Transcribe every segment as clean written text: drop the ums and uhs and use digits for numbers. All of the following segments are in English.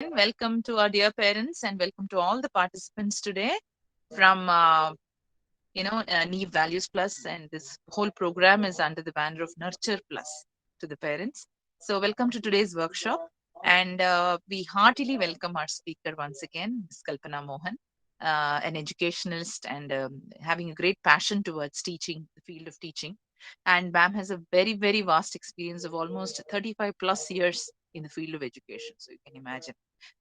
Welcome to our dear parents and welcome to all the participants today from Neve Values Plus, and this whole program is under the banner of Nurture Plus to the parents. So welcome to today's workshop, and we heartily welcome our speaker once again, Ms. Kalpana Mohan, an educationalist and having a great passion towards teaching, the field of teaching. And BAM has a very, very vast experience of almost 35 plus years in the field of education. So you can imagine.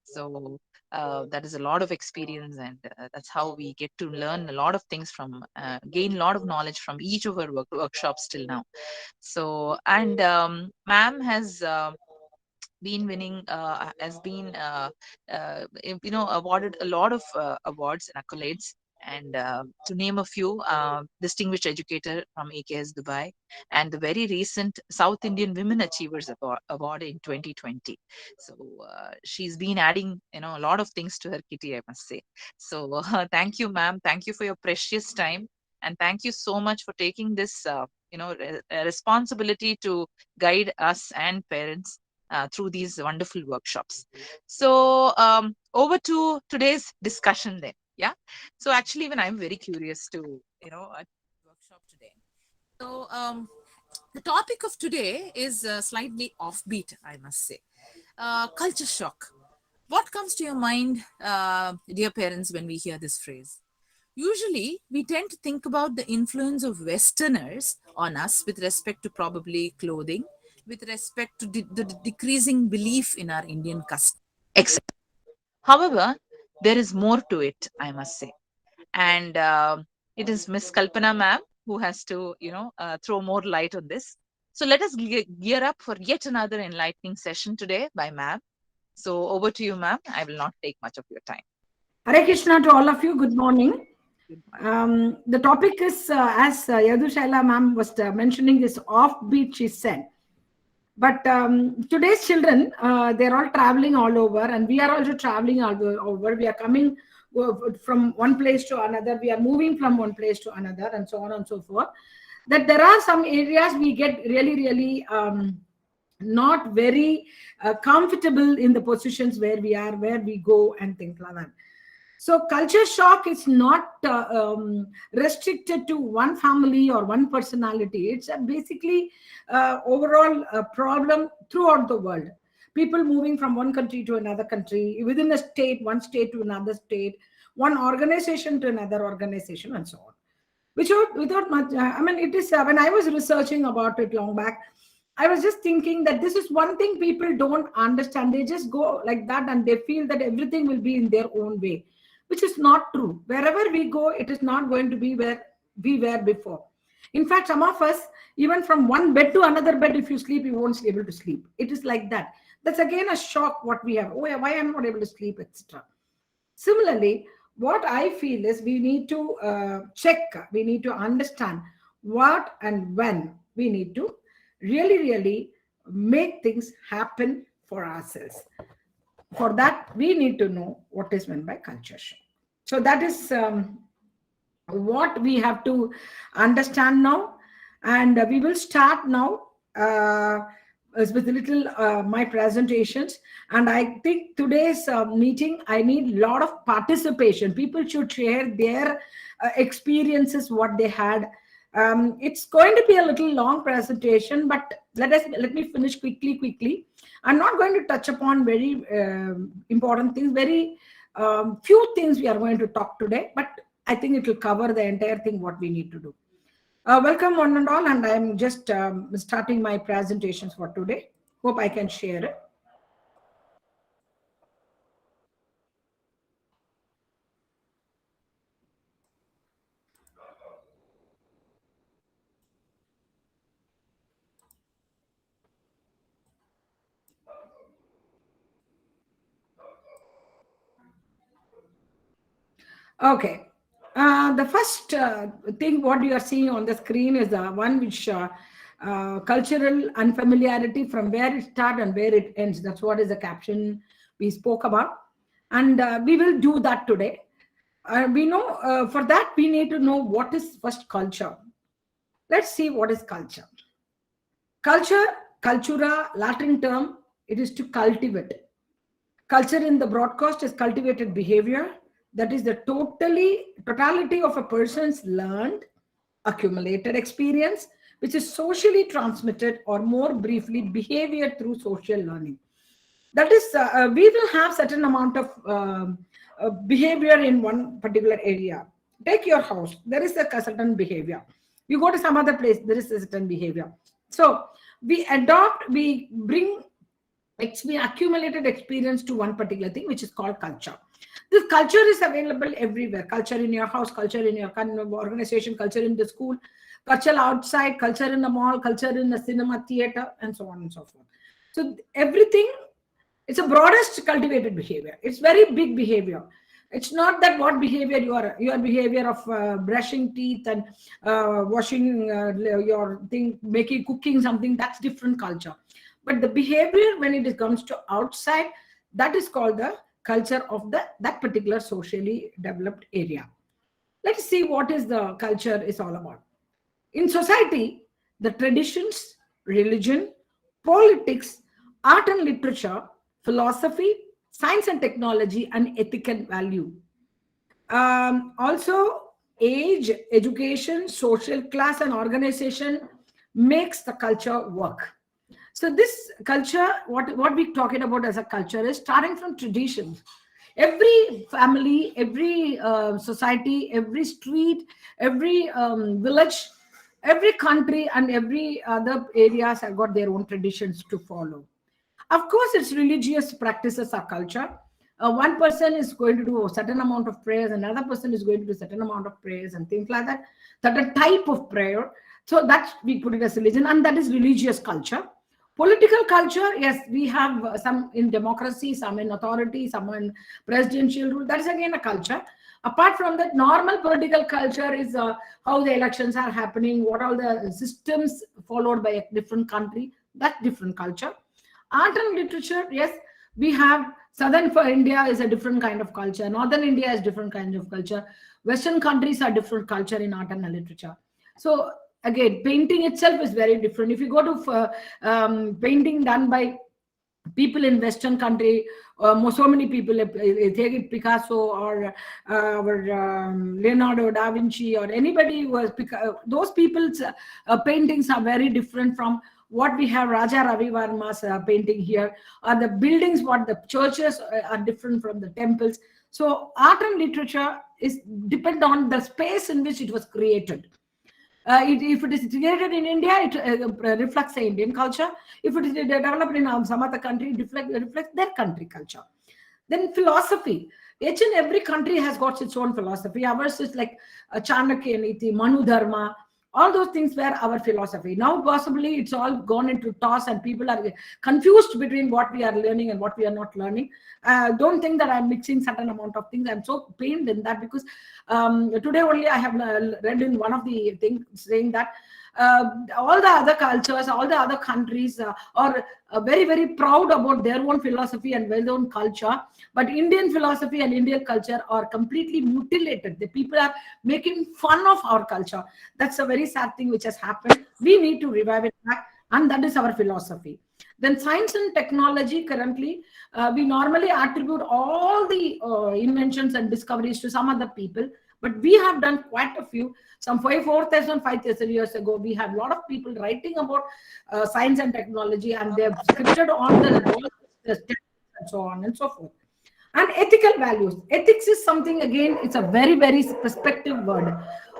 So that is a lot of experience, and that's how we get to learn a lot of things from, gain a lot of knowledge from each of our workshops till now. So, and ma'am has been winning, has been awarded a lot of awards and accolades, and to name a few, distinguished educator from AKS Dubai, and the very recent South Indian Women Achievers Award in 2020. So she's been adding a lot of things to her kitty, I must say. So thank you, ma'am. Thank you for your precious time, and thank you so much for taking this responsibility to guide us and parents through these wonderful workshops. So over to today's discussion then. Yeah. So actually, even I'm very curious to workshop today. So the topic of today is slightly offbeat, I must say. Culture shock. What comes to your mind, dear parents, when we hear this phrase? Usually, we tend to think about the influence of Westerners on us with respect to probably clothing, with respect to the decreasing belief in our Indian customs, etc. However, there is more to it, I must say. And it is Miss Kalpana ma'am who has to, throw more light on this. So let us gear up for yet another enlightening session today by ma'am. So over to you, ma'am. I will not take much of your time. Hare Krishna to all of you. Good morning. Good morning. The topic is, as Yadu Shaila ma'am was mentioning, is offbeat, she said. But today's children, they're all traveling all over, and we are also traveling all over. We are coming from one place to another. We are moving from one place to another, and so on and so forth. That there are some areas we get really, really not very comfortable in the positions where we are, where we go, and things like that. So culture shock is not restricted to one family or one personality. It's basically overall a problem throughout the world. People moving from one country to another country, within a state, one state to another state, one organization to another organization, and so on. Without much, I mean, it is, when I was researching about it long back, I was just thinking that this is one thing people don't understand. They just go like that and they feel that everything will be in their own way, which is not true. Wherever we go, it is not going to be where we were before. In fact, some of us, even from one bed to another bed, if you sleep, you won't be able to sleep. It is like that. That's again a shock what we have. Oh, yeah, why I'm not able to sleep, etc. Similarly, what I feel is we need to check, we need to understand what and when we need to really, really make things happen for ourselves. For that, we need to know what is meant by culture shock. So that is what we have to understand now. And we will start now with a little my presentations. And I think today's meeting, I need a lot of participation. People should share their experiences, what they had. It's going to be a little long presentation, but let me finish quickly. I'm not going to touch upon very important things, very few things we are going to talk today, but I think it will cover the entire thing what we need to do. Welcome one and all, and I'm just starting my presentations for today. Hope I can share it. Okay. The first thing what you are seeing on the screen is the one which cultural unfamiliarity, from where it starts and where it ends. That's what is the caption we spoke about. And we will do that today. We know for that we need to know what is first culture. Let's see what is culture. Culture, cultura, Latin term, it is to cultivate. Culture in the broadcast is cultivated behavior. That is the totality of a person's learned, accumulated experience, which is socially transmitted, or more briefly, behavior through social learning. That is, we will have certain amount of behavior in one particular area. Take your house, there is a certain behavior. You go to some other place, there is a certain behavior. So we adopt, we bring accumulated experience to one particular thing, which is called culture. This culture is available everywhere. Culture in your house, culture in your organization, culture in the school, culture outside, culture in the mall, culture in the cinema theater, and so on and so forth. So everything, it's a broadest cultivated behavior. It's very big behavior. It's not that what behavior your behavior of brushing teeth and washing your thing, making, cooking something, that's different culture. But the behavior when it comes to outside, that is called the culture of that particular socially developed area. Let's see what is the culture is all about. In society, the traditions, religion, politics, art and literature, philosophy, science and technology, and ethical value. Also, age, education, social class, and organization makes the culture work. So this culture, what we're talking about as a culture, is starting from traditions. Every family, every society, every street, every village, every country, and every other areas have got their own traditions to follow. Of course, it's religious practices are culture. One person is going to do a certain amount of prayers, another person is going to do a certain amount of prayers and things like that. That a type of prayer. So that we put it as religion, and that is religious culture. Political culture, yes, we have some in democracy, some in authority, some in presidential rule. That is again a culture. Apart from that, normal political culture is how the elections are happening, what are the systems followed by a different country. That's different culture. Art and literature, yes, we have southern for India is a different kind of culture. Northern India is different kind of culture. Western countries are different culture in art and literature. So again, painting itself is very different. If you go to painting done by people in Western country, so many people, take it Picasso or Leonardo da Vinci or anybody who was, those people's paintings are very different from what we have Raja Ravi Varma's painting here, or the buildings, what the churches are different from the temples. So art and literature is depend on the space in which it was created. If it is created in India, it reflects the Indian culture. If it is developed in some other country, it reflects their country culture. Then philosophy. Each and every country has got its own philosophy. Ours is like Chanakya Niti, Manu Dharma. All those things were our philosophy. Now, possibly, it's all gone into toss and people are confused between what we are learning and what we are not learning. Don't think that I'm mixing certain amount of things. I'm so pained in that because today only I have read in one of the things saying that all the other cultures, all the other countries are very, very proud about their own philosophy and their own culture. But Indian philosophy and Indian culture are completely mutilated. The people are making fun of our culture. That's a very sad thing which has happened. We need to revive it back, and that is our philosophy. Then science and technology, currently, we normally attribute all the inventions and discoveries to some other people, but we have done quite a few. Some 4,000, 5,000 years ago, we have a lot of people writing about science and technology, and they have scripted on the walls, and so on and so forth. And ethical values. Ethics is something, again, it's a very, very perspective word.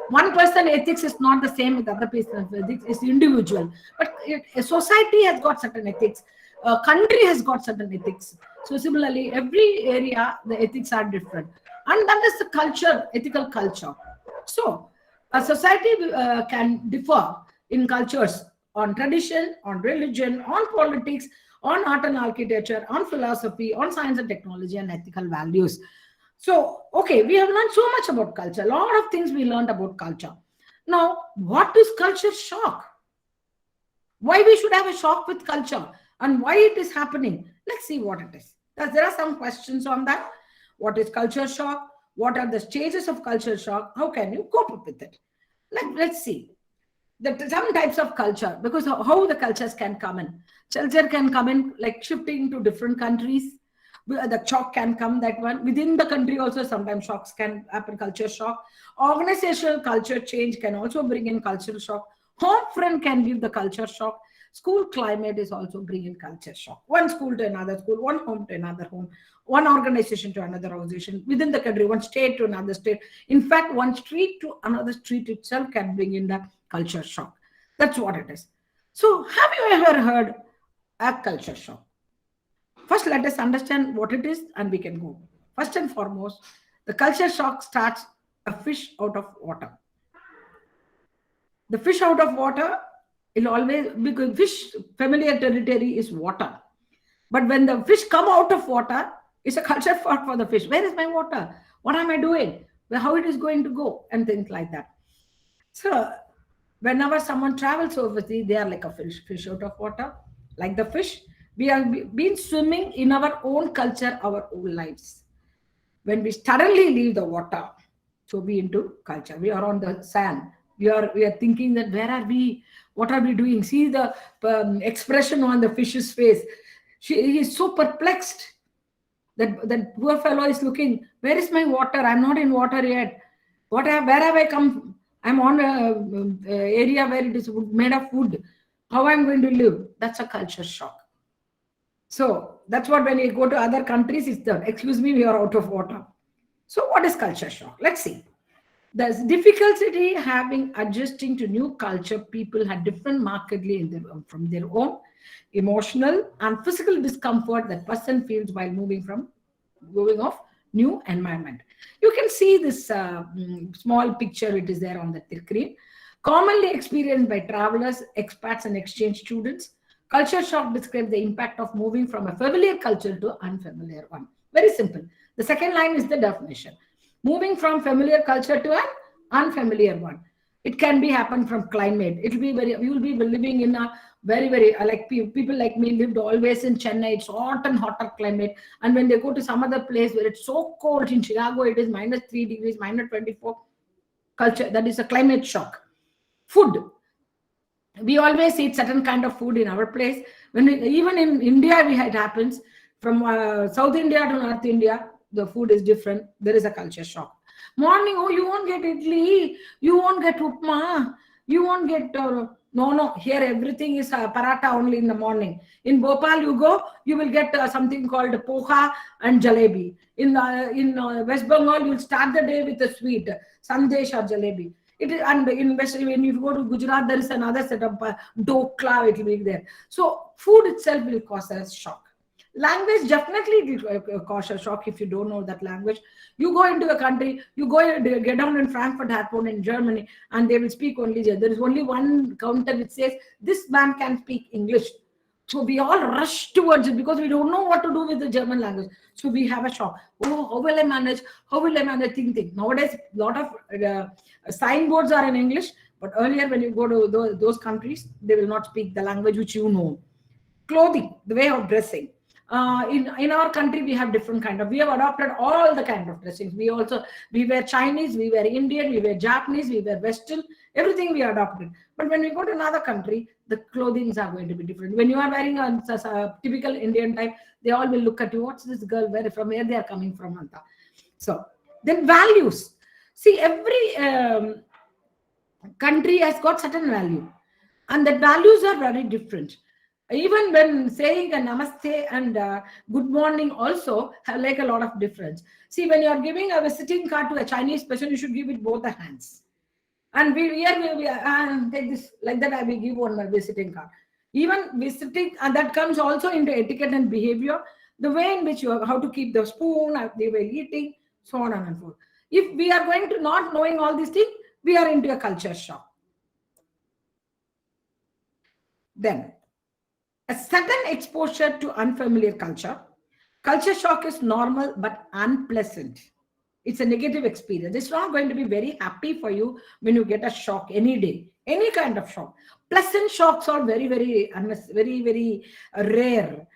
One person ethics is not the same with other person's ethics. It's individual. But a society has got certain ethics. A country has got certain ethics. So similarly, every area, the ethics are different. And that is the culture, ethical culture. So a society can differ in cultures on tradition, on religion, on politics, on art and architecture, on philosophy, on science and technology, and ethical values. So, okay, we have learned so much about culture. A lot of things we learned about culture. Now, what is culture shock? Why we should have a shock with culture and why it is happening? Let's see what it is. There are some questions on that. What is culture shock? What are the stages of culture shock? How can you cope up with it? Let's see. Some types of culture, because how the cultures can come in. Culture can come in like shifting to different countries, The shock can come, that one. Within the country also, sometimes shocks can happen, culture shock. Organizational culture change can also bring in cultural shock. Home friend can give the culture shock. School climate is also bringing culture shock. One school to another school, one home to another home, one organization to another organization, within the country, one state to another state. In fact, one street to another street itself can bring in the culture shock. That's what it is. So, have you ever heard a culture shock? First, let us understand what it is and we can go. First and foremost, the culture shock starts a fish out of water. The fish out of water will always, because fish familiar territory is water. But when the fish come out of water, it's a culture shock for the fish. Where is my water? What am I doing? How it is going to go? And things like that. So whenever someone travels overseas, they are like a fish out of water. Like the fish, we have been swimming in our own culture our whole lives. When we suddenly leave the water, so we into culture. We are on the sand. We are thinking that where are we? What are we doing? See the expression on the fish's face. He is so perplexed. That poor fellow is looking. Where is my water? I'm not in water yet. Where have I come? I'm on a area where it is made of wood. How I'm going to live? That's a culture shock. So that's what when you go to other countries, it's done. Excuse me, we are out of water. So what is culture shock? Let's see. There's difficulty having adjusting to new culture. People had different markedly from their own emotional and physical discomfort that person feels while moving off new environment. You can see this small picture. It is there on the screen. Commonly experienced by travelers, expats, and exchange students. Culture shock describes the impact of moving from a familiar culture to unfamiliar one. Very simple. The second line is the definition. Moving from familiar culture to an unfamiliar one. It can be happen from climate. It will be you will be living in a very like people like me lived always in Chennai. It's hot and hotter climate. And when they go to some other place where it's so cold, in Chicago it is -3 degrees, -24. Culture, that is a climate shock. Food. We always eat certain kind of food in our place. Even in India, it happens. From South India to North India, the food is different. There is a culture shock. Morning, oh, you won't get idli, you won't get upma, you won't get no. Here everything is paratha only in the morning. In Bhopal, you go, you will get something called poha and jalebi. In West Bengal, you'll start the day with a sweet sandesh or jalebi. It is, and in West, when you go to Gujarat, there is another set of dokla. It will be there. So food itself will cause a shock. Language definitely will cause a shock if you don't know that language. You go into a country, you go and get down in Frankfurt Airport in Germany, and they will speak only. There is only one counter which says this man can speak English. So we all rush towards it because we don't know what to do with the German language. So we have a shock. Oh, how will I manage? How will I manage? Think. Nowadays, a lot of signboards are in English, but earlier when you go to those countries, they will not speak the language which you know. Clothing, the way of dressing. In our country, we have different we have adopted all the kind of dressings. We wear Chinese, we wear Indian, we wear Japanese, we wear Western, everything we adopted. But when we go to another country, the clothings are going to be different. When you are wearing a typical Indian type, they all will look at you. What's this girl? From where they are coming from? Anta. So then values. See, every country has got certain value, and the values are very different. Even when saying a namaste and good morning also have like a lot of difference. See, when you are giving a visiting card to a Chinese person, you should give it both the hands. And we take this like that. I will give one visiting card. Even visiting, and that comes also into etiquette and behavior. The way in which you have how to keep the spoon, the way eating, so on and so forth. If we are going to not knowing all these things, we are into a culture shock. Then, a sudden exposure to unfamiliar culture. Culture shock is normal but unpleasant. It's a negative experience. It's not going to be very happy for you when you get a shock any day, any kind of shock. Pleasant shocks are very rare.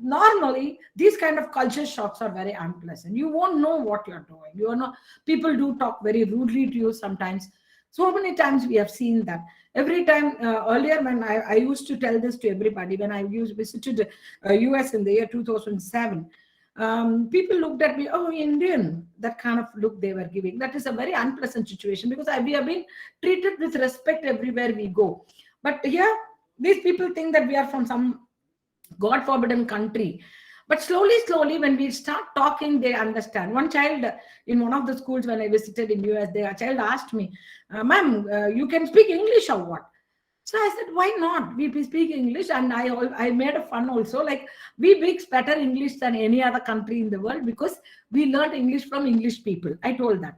Normally, these kind of culture shocks are very unpleasant. You won't know what you're doing. People do talk very rudely to you sometimes. So many times we have seen that. Every time earlier when I used to tell this to everybody when I visited US in the year 2007, People looked at me, oh, Indian, that kind of look they were giving. That is a very unpleasant situation because we have been treated with respect everywhere we go. But here, these people think that we are from some God forbidden country. But slowly, slowly, when we start talking, they understand. One child in one of the schools when I visited in US, a child asked me, "Ma'am, you can speak English or what?" So I said, "Why not? We speak English," and I made a fun also. Like we speak better English than any other country in the world because we learned English from English people. I told that.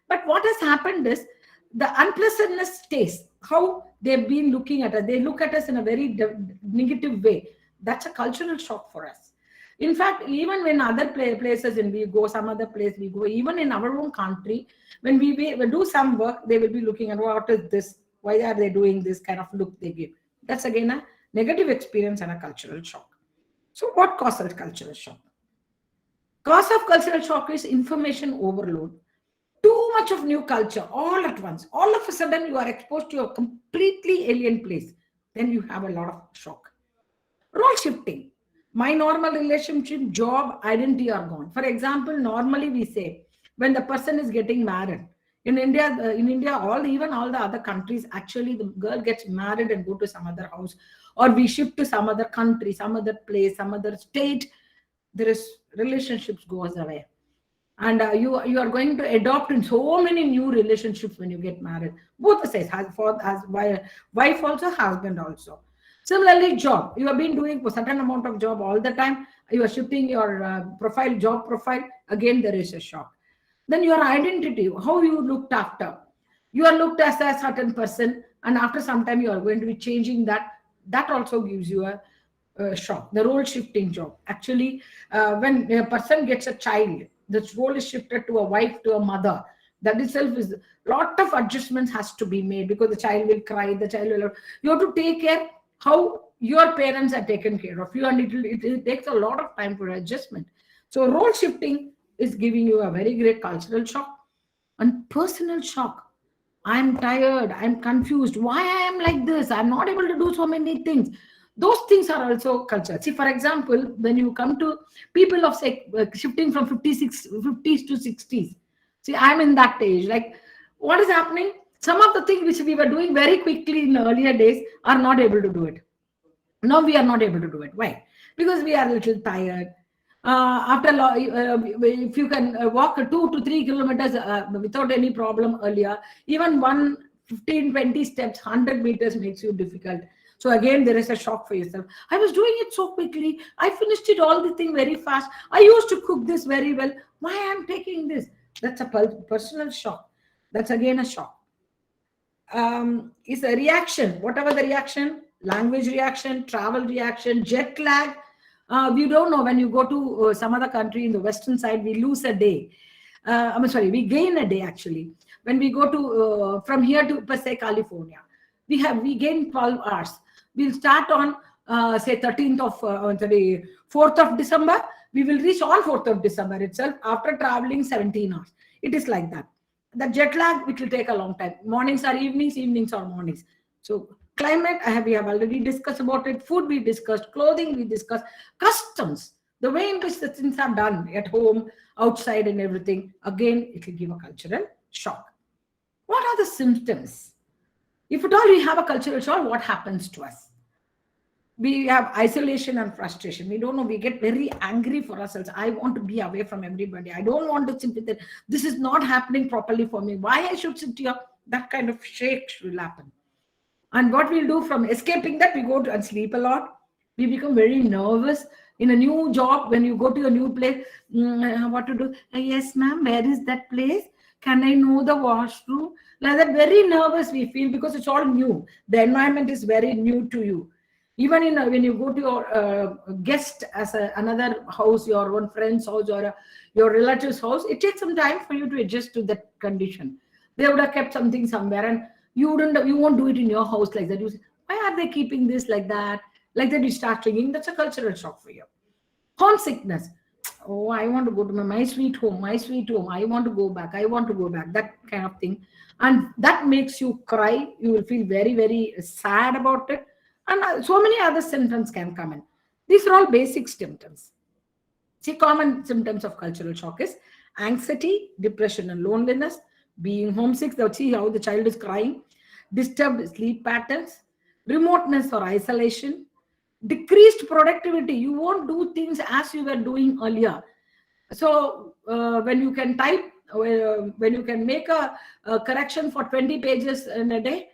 But what has happened is the unpleasantness stays. How they've been looking at us, they look at us in a very negative way. That's a cultural shock for us. In fact, even when other places and we go, some other place we go, even in our own country, when we do some work, they will be looking at what is this? Why are they doing this kind of look they give? That's again a negative experience and a cultural shock. So, what causes cultural shock? Cause of cultural shock is information overload. Too much of new culture all at once. All of a sudden, you are exposed to a completely alien place. Then you have a lot of shock. Role shifting. My normal relationship, job, identity are gone. For example, normally we say when the person is getting married. In India, even all the other countries, actually the girl gets married and go to some other house, or we shift to some other country, some other place, some other state. There is relationships goes away, and you are going to adopt in so many new relationships when you get married, both the sides, wife also, husband also. Similarly, job, you have been doing a certain amount of job all the time, you are shifting your job profile, again there is a shock. Then your identity, how you looked after, you are looked as a certain person, and after some time you are going to be changing that. That also gives you a shock. The role shifting job, actually, when a person gets a child, the role is shifted to a wife, to a mother. That itself is lot of adjustments has to be made because the child will cry, the child will, you have to take care how your parents are taken care of you, and it takes a lot of time for adjustment. So role shifting is giving you a very great cultural shock. And personal shock, I'm tired, I'm confused, why I am like this, I'm not able to do so many things. Those things are also culture. See, for example, when you come to people of say shifting from 50s to 60s, see, I'm in that age. Like, what is happening? Some of the things which we were doing very quickly in earlier days are not able to do it. Now we are not able to do it. Why? Because we are a little tired. If you can walk 2 to 3 kilometers without any problem earlier, even 15, 20 steps, 100 meters makes you difficult. So again, there is a shock for yourself. I was doing it so quickly. I finished it all the thing very fast. I used to cook this very well. Why I'm taking this? That's a personal shock. That's again a shock. Is a reaction, whatever the reaction, language reaction, travel reaction, jet lag. We don't know, when you go to some other country in the western side, we lose a day. I'm sorry, we gain a day actually. When we go to from here to per se California, we gain 12 hours. We'll start on say 13th of sorry, 4th of December. We will reach on 4th of December itself after traveling 17 hours. It is like that. The jet lag, it will take a long time. Mornings are evenings, evenings are mornings. So climate, we have already discussed about it. Food we discussed, clothing we discussed, customs, the way in which the things are done at home, outside, and everything. Again, it will give a cultural shock. What are the symptoms? If at all we have a cultural shock, what happens to us? We have isolation and frustration. We don't know. We get very angry for ourselves. I want to be away from everybody. I don't want to sit with it. This is not happening properly for me. Why I should sit here? That kind of shake will happen. And what we'll do from escaping that, we go to and sleep a lot. We become very nervous. In a new job, when you go to a new place, what to do? Yes, ma'am, where is that place? Can I know the washroom? Like that, very nervous we feel because it's all new. The environment is very new to you. Even when you go to your guest as another house, your own friend's house or your relative's house, it takes some time for you to adjust to that condition. They would have kept something somewhere, and you won't do it in your house like that. You say, why are they keeping this like that? Like that, you start thinking that's a cultural shock for you. Homesickness. Oh, I want to go to my sweet home, my sweet home. I want to go back. I want to go back. That kind of thing. And that makes you cry. You will feel very, very sad about it. And so many other symptoms can come in. These are all basic symptoms. See, common symptoms of cultural shock is anxiety, depression, and loneliness, being homesick. See how the child is crying, disturbed sleep patterns, remoteness or isolation, decreased productivity. You won't do things as you were doing earlier. So when you can type, when you can make a correction for 20 pages in a day,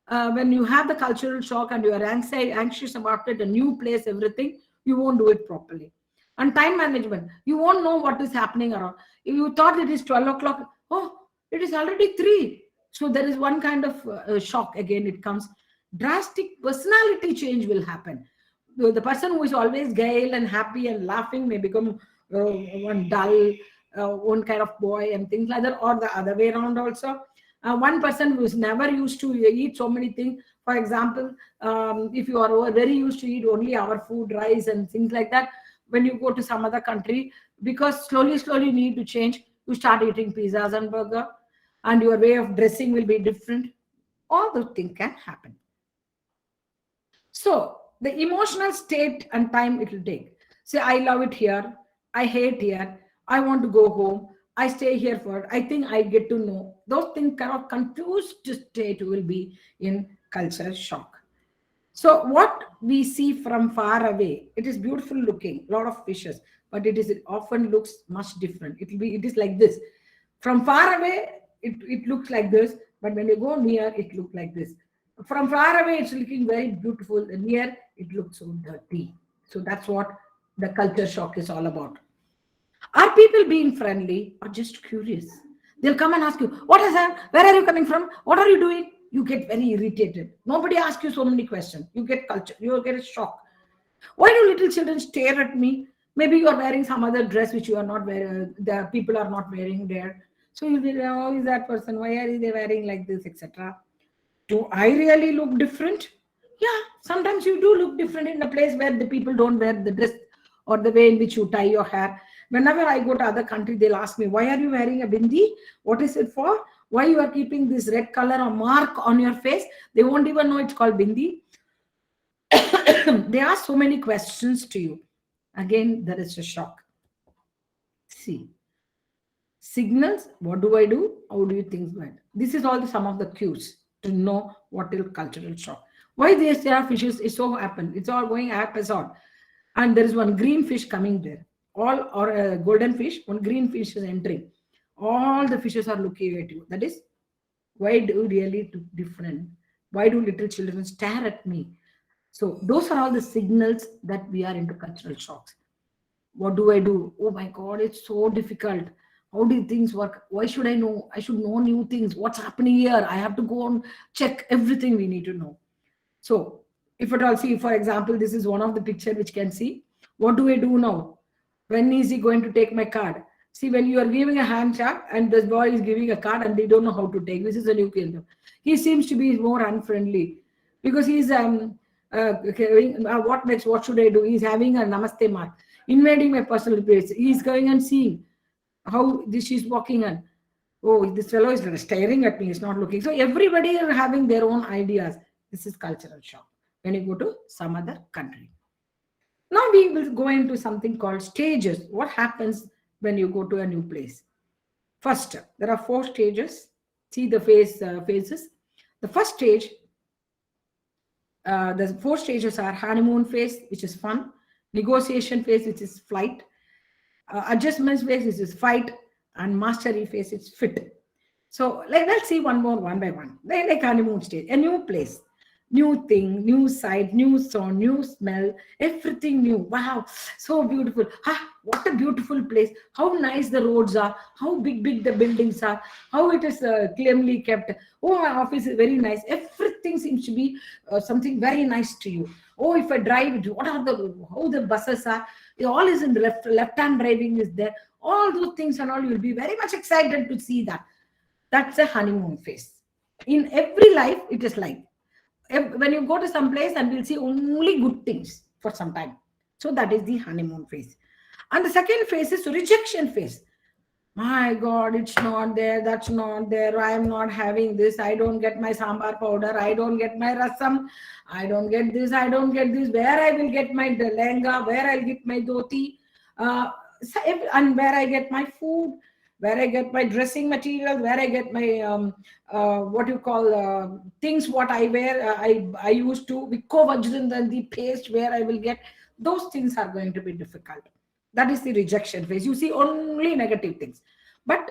when you have the cultural shock and you are anxious about it, a new place, everything, you won't do it properly. And time management, you won't know what is happening around. If you thought it is 12 o'clock, oh, it is already 3. So there is one kind of shock. Again, it comes. Drastic personality change will happen. The person who is always gay and happy and laughing may become one dull, one kind of boy and things like that, or the other way around also. One person who is never used to eat so many things, for example, if you are very used to eat only our food, rice and things like that, when you go to some other country, because slowly you need to change, you start eating pizzas and burger, and your way of dressing will be different. All those things can happen. So the emotional state and time it will take. Say, I love it here, I hate here, I want to go home, I stay here for it, I think I get to know. Those things kind of confused state will be in culture shock. So what we see from far away, it is beautiful looking, lot of fishes, but it often looks much different. It is like this. From far away, it looks like this, but when you go near, it looks like this. From far away, it's looking very beautiful, and near, it looks so dirty. So that's what the culture shock is all about. Are people being friendly or just curious? They'll come and ask you, what is that? Where are you coming from? What are you doing? You get very irritated. Nobody asks you so many questions. You get culture. You get a shock. Why do little children stare at me? Maybe you are wearing some other dress which you are not wearing. The people are not wearing there. So you'll be, oh, is that person? Why are they wearing like this, etc.? Do I really look different? Yeah, sometimes you do look different in a place where the people don't wear the dress or the way in which you tie your hair. Whenever I go to other country, they'll ask me, why are you wearing a bindi? What is it for? Why you are keeping this red color or mark on your face? They won't even know it's called bindi. They ask so many questions to you. Again, there is a shock. See, signals, what do I do? How do you think about? This is all some of the cues to know what is cultural shock. Why these fishes is so happen? It's all going episode. And there is one green fish coming there. All or a golden fish, one green fish is entering. All the fishes are looking at you. That is, why do you really look different? Why do little children stare at me? So those are all the signals that we are into cultural shocks. What do I do? Oh my God, it's so difficult. How do things work? Why should I know? I should know new things. What's happening here? I have to go and check everything we need to know. So if at all, see, for example, this is one of the picture which can see. What do I do now? When is he going to take my card? See, when you are giving a handshake and this boy is giving a card and they don't know how to take, this is a new kingdom. He seems to be more unfriendly because he's what next? What should I do? He's having a namaste mark, invading my personal space. He's going and seeing how this is walking on. Oh, this fellow is staring at me. He's not looking. So everybody are having their own ideas. This is cultural shock when you go to some other country. Now we will go into something called stages. What happens when you go to a new place? First, there are 4 stages. See the phases. The first stage, the 4 stages are honeymoon phase, which is fun, negotiation phase, which is flight, adjustments phase, which is fight, and mastery phase, it's fit. So let's see one more one by one. Like honeymoon stage, a new place, new thing, new sight, new sound, new smell, everything new. Wow, so beautiful. What a beautiful place. How nice the roads are, how big the buildings are, how it is cleanly kept. Oh, my office is very nice. Everything seems to be something very nice to you. Oh, if I drive, how the buses are, it all is in left-hand driving is there. All those things and all, you'll be very much excited to see that. That's a honeymoon phase. In every life, it is like, when you go to some place and we'll see only good things for some time. So that is the honeymoon phase. And the second phase is rejection phase. My God, it's not there, that's not there, I am not having this, I don't get my sambar powder, I don't get my rasam, I don't get this, I don't get this, where I will get my lehenga, where I'll get my dhoti. and where I get my food, where I get my dressing material, where I get my what you call things, what I wear. I used to Vicko Vajran, then the paste where I will get those things are going to be difficult. That is the rejection phase. You see only negative things, but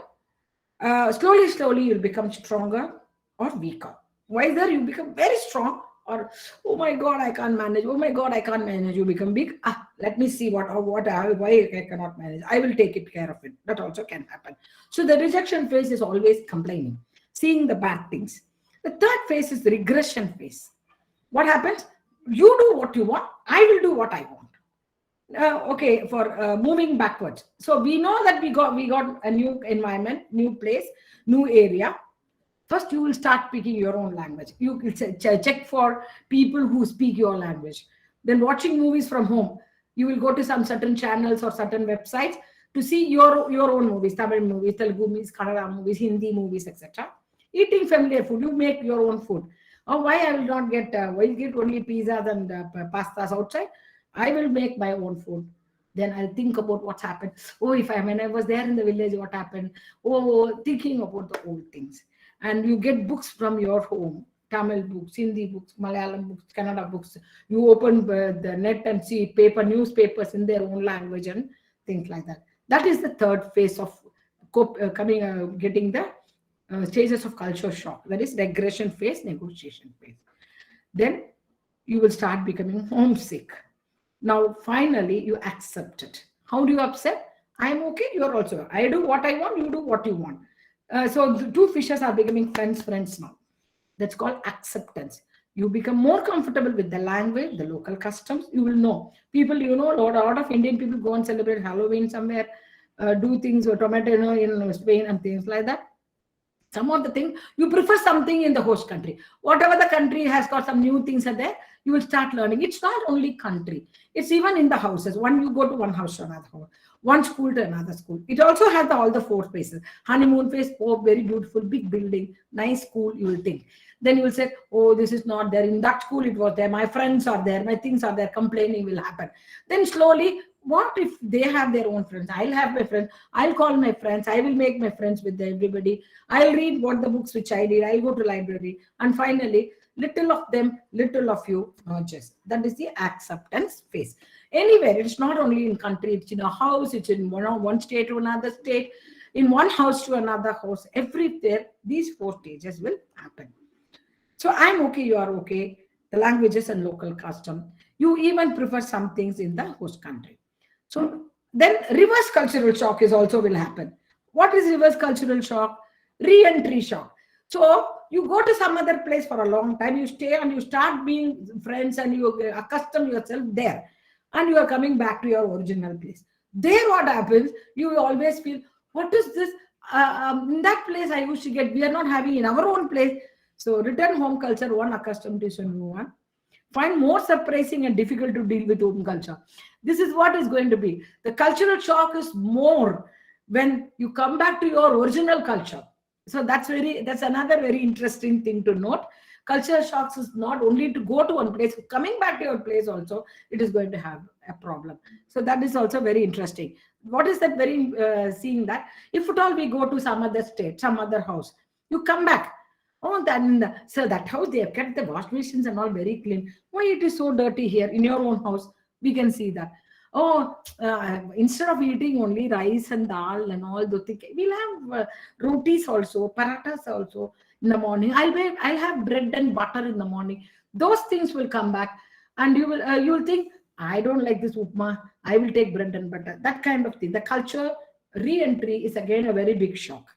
slowly, slowly, you'll become stronger or weaker. Whether you become very strong or, oh my God, I can't manage. Oh my God, I can't manage. You become big. Let me see why I cannot manage. I will take it care of it. That also can happen. So the rejection phase is always complaining, seeing the bad things. The third phase is the regression phase. What happens? You do what you want. I will do what I want. Okay, for moving backwards. So we know that we got a new environment, new place, new area. First you will start speaking your own language. You will check for people who speak your language. Then watching movies from home, you will go to some certain channels or certain websites to see your own movies, Tamil movies, Telugu movies, Kannada movies, Hindi movies, etc. Eating familiar food, you make your own food. Oh, why I will not get why get only pizzas and pastas outside? I will make my own food. Then I'll think about what's happened. Oh, if I when I was there in the village, what happened? Oh, thinking about the old things. And you get books from your home, Tamil books, Hindi books, Malayalam books, Kannada books. You open the net and see paper newspapers in their own language and things like that. That is the third phase of getting the stages of culture shock. That is regression phase, negotiation phase. Then you will start becoming homesick. Now finally you accept it. How do you accept? I am okay, you are also. I do what I want, you do what you want. So the two fishes are becoming friends now. That's called acceptance. You become more comfortable with the language, the local customs. You will know people. A lot of Indian people go and celebrate Halloween somewhere, do things or tomato in Spain and things like that. Some of the thing you prefer something in the host country. Whatever the country has got, some new things are there. You will start learning. It's not only country. It's even in the houses. One you go to one house to another house, one school to another school. It also has all the four phases. Honeymoon phase, oh, very beautiful, big building, nice school. You will think. Then you will say, oh, this is not there. In that school, it was there. My friends are there. My things are there. Complaining will happen. Then slowly, what if they have their own friends? I'll have my friends. I'll call my friends. I will make my friends with everybody. I'll read what the books which I did. I'll go to library. And finally, little of them, little of you merges. That is the acceptance phase. Anywhere, it's not only in country, it's in a house, it's in one state to another state, in one house to another house. Everywhere, these four stages will happen. So I'm okay, you are okay. The languages and local custom. You even prefer some things in the host country. So then reverse cultural shock is also will happen. What is reverse cultural shock? Re-entry shock. So you go to some other place for a long time, you stay and you start being friends and you accustom yourself there. And you are coming back to your original place. There what happens, you always feel, what is this? In that place I used to get, we are not having in our own place. So return home culture, one accustomed to new one. Find more surprising and difficult to deal with home culture. This is what is going to be. The cultural shock is more when you come back to your original culture. So that's another very interesting thing to note. Cultural shocks is not only to go to one place, coming back to your place also, it is going to have a problem. So that is also very interesting. What is that very seeing that? If at all we go to some other state, some other house, you come back. Oh, then so that house they have kept the wash machines and all very clean. Why it is so dirty here in your own house? We can see that. Oh, instead of eating only rice and dal and all the things, we'll have rotis also, parathas also in the morning. I'll have bread and butter in the morning. Those things will come back, and you'll think, I don't like this upma. I will take bread and butter. That kind of thing. The culture re-entry is again a very big shock.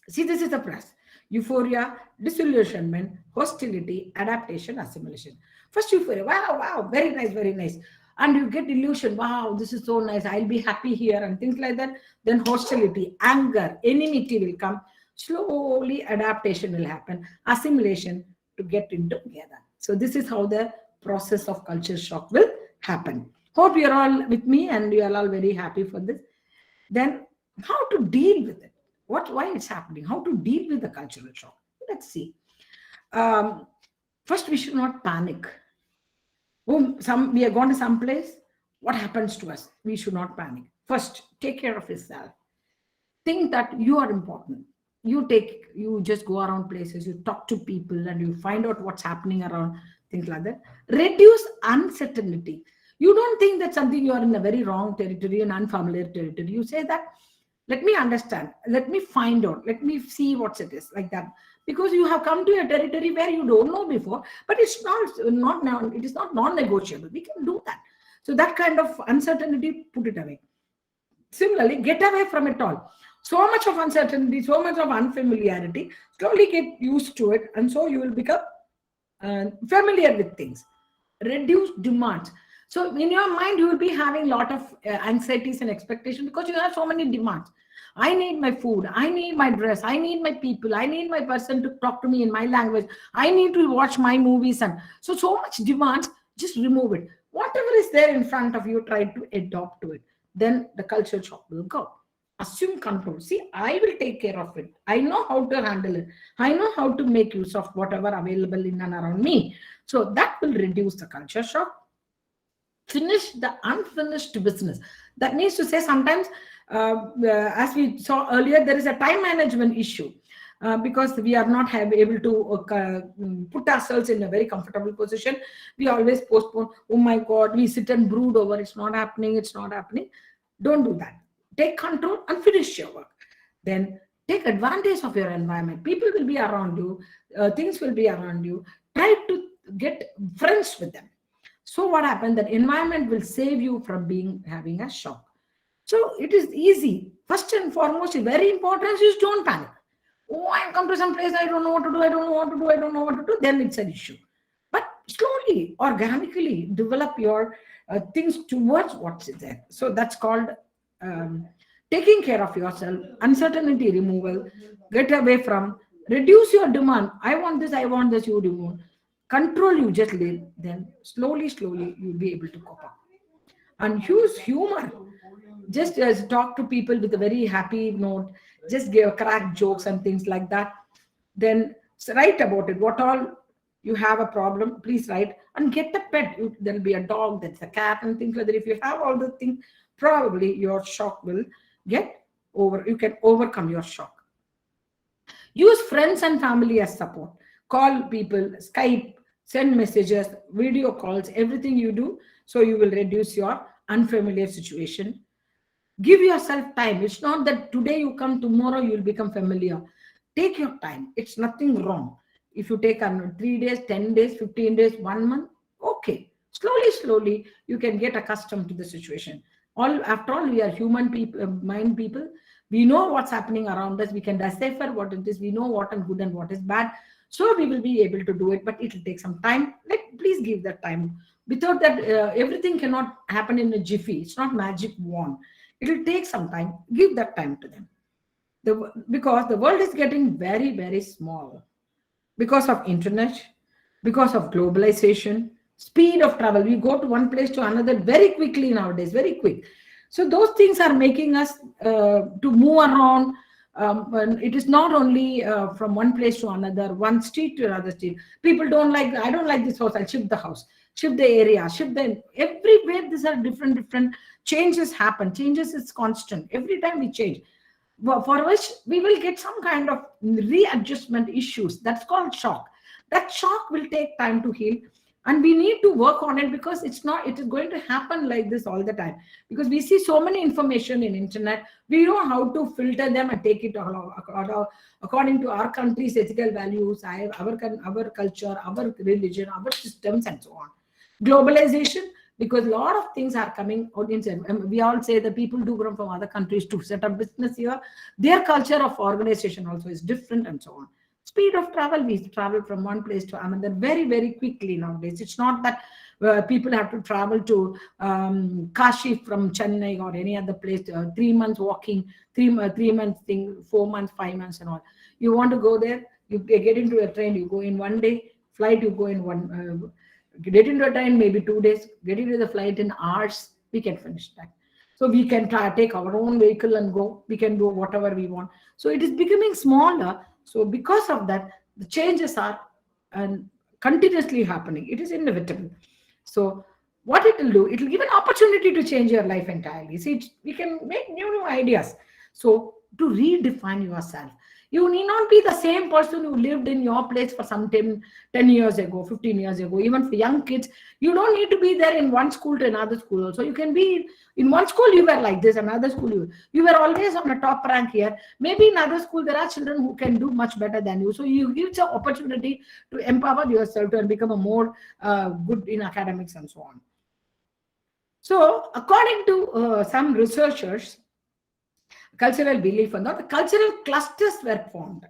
See, this is the process. Euphoria, disillusionment, hostility, adaptation, assimilation. First euphoria, wow, wow, very nice, very nice. And you get illusion, wow, this is so nice, I'll be happy here and things like that. Then hostility, anger, enmity will come. Slowly adaptation will happen, assimilation to get into together. So this is how the process of culture shock will happen. Hope you're all with me and you are all very happy for this. Then how to deal with it? Why it's happening? How to deal with the cultural shock? Let's see. First, we should not panic. Oh, we are going to some place. what happens to us? We should not panic. First, take care of yourself. Think that you are important. You just go around places, you talk to people, and you find out what's happening around, things like that. Reduce uncertainty. You don't think that something, you are in a very wrong territory and unfamiliar territory. You say that, let me understand, let me find out, let me see what it is, like that. Because you have come to a territory where you don't know before, but it's not now, it is not non-negotiable. We can do that. So that kind of uncertainty, put it away. Similarly, get away from it all. So much of uncertainty, so much of unfamiliarity, slowly get used to it, and so you will become familiar with things. Reduce demands. So in your mind, you will be having a lot of anxieties and expectations because you have so many demands. I need my food, I need my dress, I need my people, I need my person to talk to me in my language, I need to watch my movies. And so much demands, just remove it. Whatever is there in front of you, try to adopt to it. Then the culture shock will go. Assume control. See, I will take care of it. I know how to handle it. I know how to make use of whatever available in and around me. So that will reduce the culture shock. Finish the unfinished business. That means to say, sometimes, as we saw earlier, there is a time management issue. Because we are not able to put ourselves in a very comfortable position. We always postpone. Oh my God, we sit and brood over, it's not happening, it's not happening. Don't do that. Take control and finish your work. Then take advantage of your environment. People will be around you, things will be around you. Try to get friends with them. So what happened? That environment will save you from having a shock. So it is easy. First and foremost, very important is don't panic. Oh, I come to some place, I don't know what to do, I don't know what to do, I don't know what to do, then it's an issue. But slowly, organically develop your things towards what's there. So that's called um, taking care of yourself, uncertainty removal, get away from, reduce your demand. I want this, you remove. Control, you just live. Then slowly, you'll be able to cope up. And use humor. Just talk to people with a very happy note, just give crack jokes and things like that. Then write about it, what all you have a problem, please write. And get a pet. There'll be a dog, that's a cat, and things like that. If you have all the things, probably your shock will get over, you can overcome your shock. Use friends and family as support. Call people, Skype, send messages, video calls, everything you do, so you will reduce your unfamiliar situation. Give yourself time. It's not that today you come, tomorrow you will become familiar. Take your time. It's nothing wrong. If you take 3 days, 10 days, 15 days, 1 month, okay. Slowly, you can get accustomed to the situation. After all, we are human people, mind people. We know what's happening around us. We can decipher what it is. We know what is good and what is bad. So we will be able to do it, but it will take some time. Please give that time. Without that, everything cannot happen in a jiffy. It's not magic wand. It will take some time. Give that time to them. Because the world is getting very, very small. Because of internet, because of globalization, speed of travel. We go to one place to another very quickly nowadays, very quick. So those things are making us to move around. And it is not only from one place to another, one street to another street. People don't like, I don't like this house, I'll shift the house, shift the area, shift the, everywhere these are different changes happen. Changes is constant. Every time we change, for which we will get some kind of readjustment issues. That's called shock. That shock will take time to heal, and we need to work on it, because it is going to happen like this all the time, because we see so many information in internet. We know how to filter them and take it according to our country's ethical values, our culture, our religion, our systems, and so on. Globalization, because a lot of things are coming out. We all say that people do come from other countries to set up business here. Their culture of organization also is different, and so on. Speed of travel, we travel from one place to another very, very quickly nowadays. It's not that people have to travel to Kashi from Chennai or any other place, 3 months walking, 3 months thing, 4 months, 5 months, and all. You want to go there, you get into a train, you go in one day, flight, you go in one. Get into a train, maybe 2 days, get into the flight in hours, we can finish that. So we can take our own vehicle and go, we can do whatever we want. So it is becoming smaller. So because of that, the changes are continuously happening. It is inevitable. So What it will do, it will give an opportunity to change your life entirely. See, we can make new ideas. So to redefine yourself, you need not be the same person who lived in your place for some 10 years ago, 15 years ago. Even for young kids, you don't need to be there in one school to another school also. You can be in one school, you were like this, another school, you were always on a top rank here. Maybe in other school there are children who can do much better than you, so you give the opportunity to empower yourself and become a more good in academics and so on. So, according to some researchers, cultural belief and all, the cultural clusters were formed.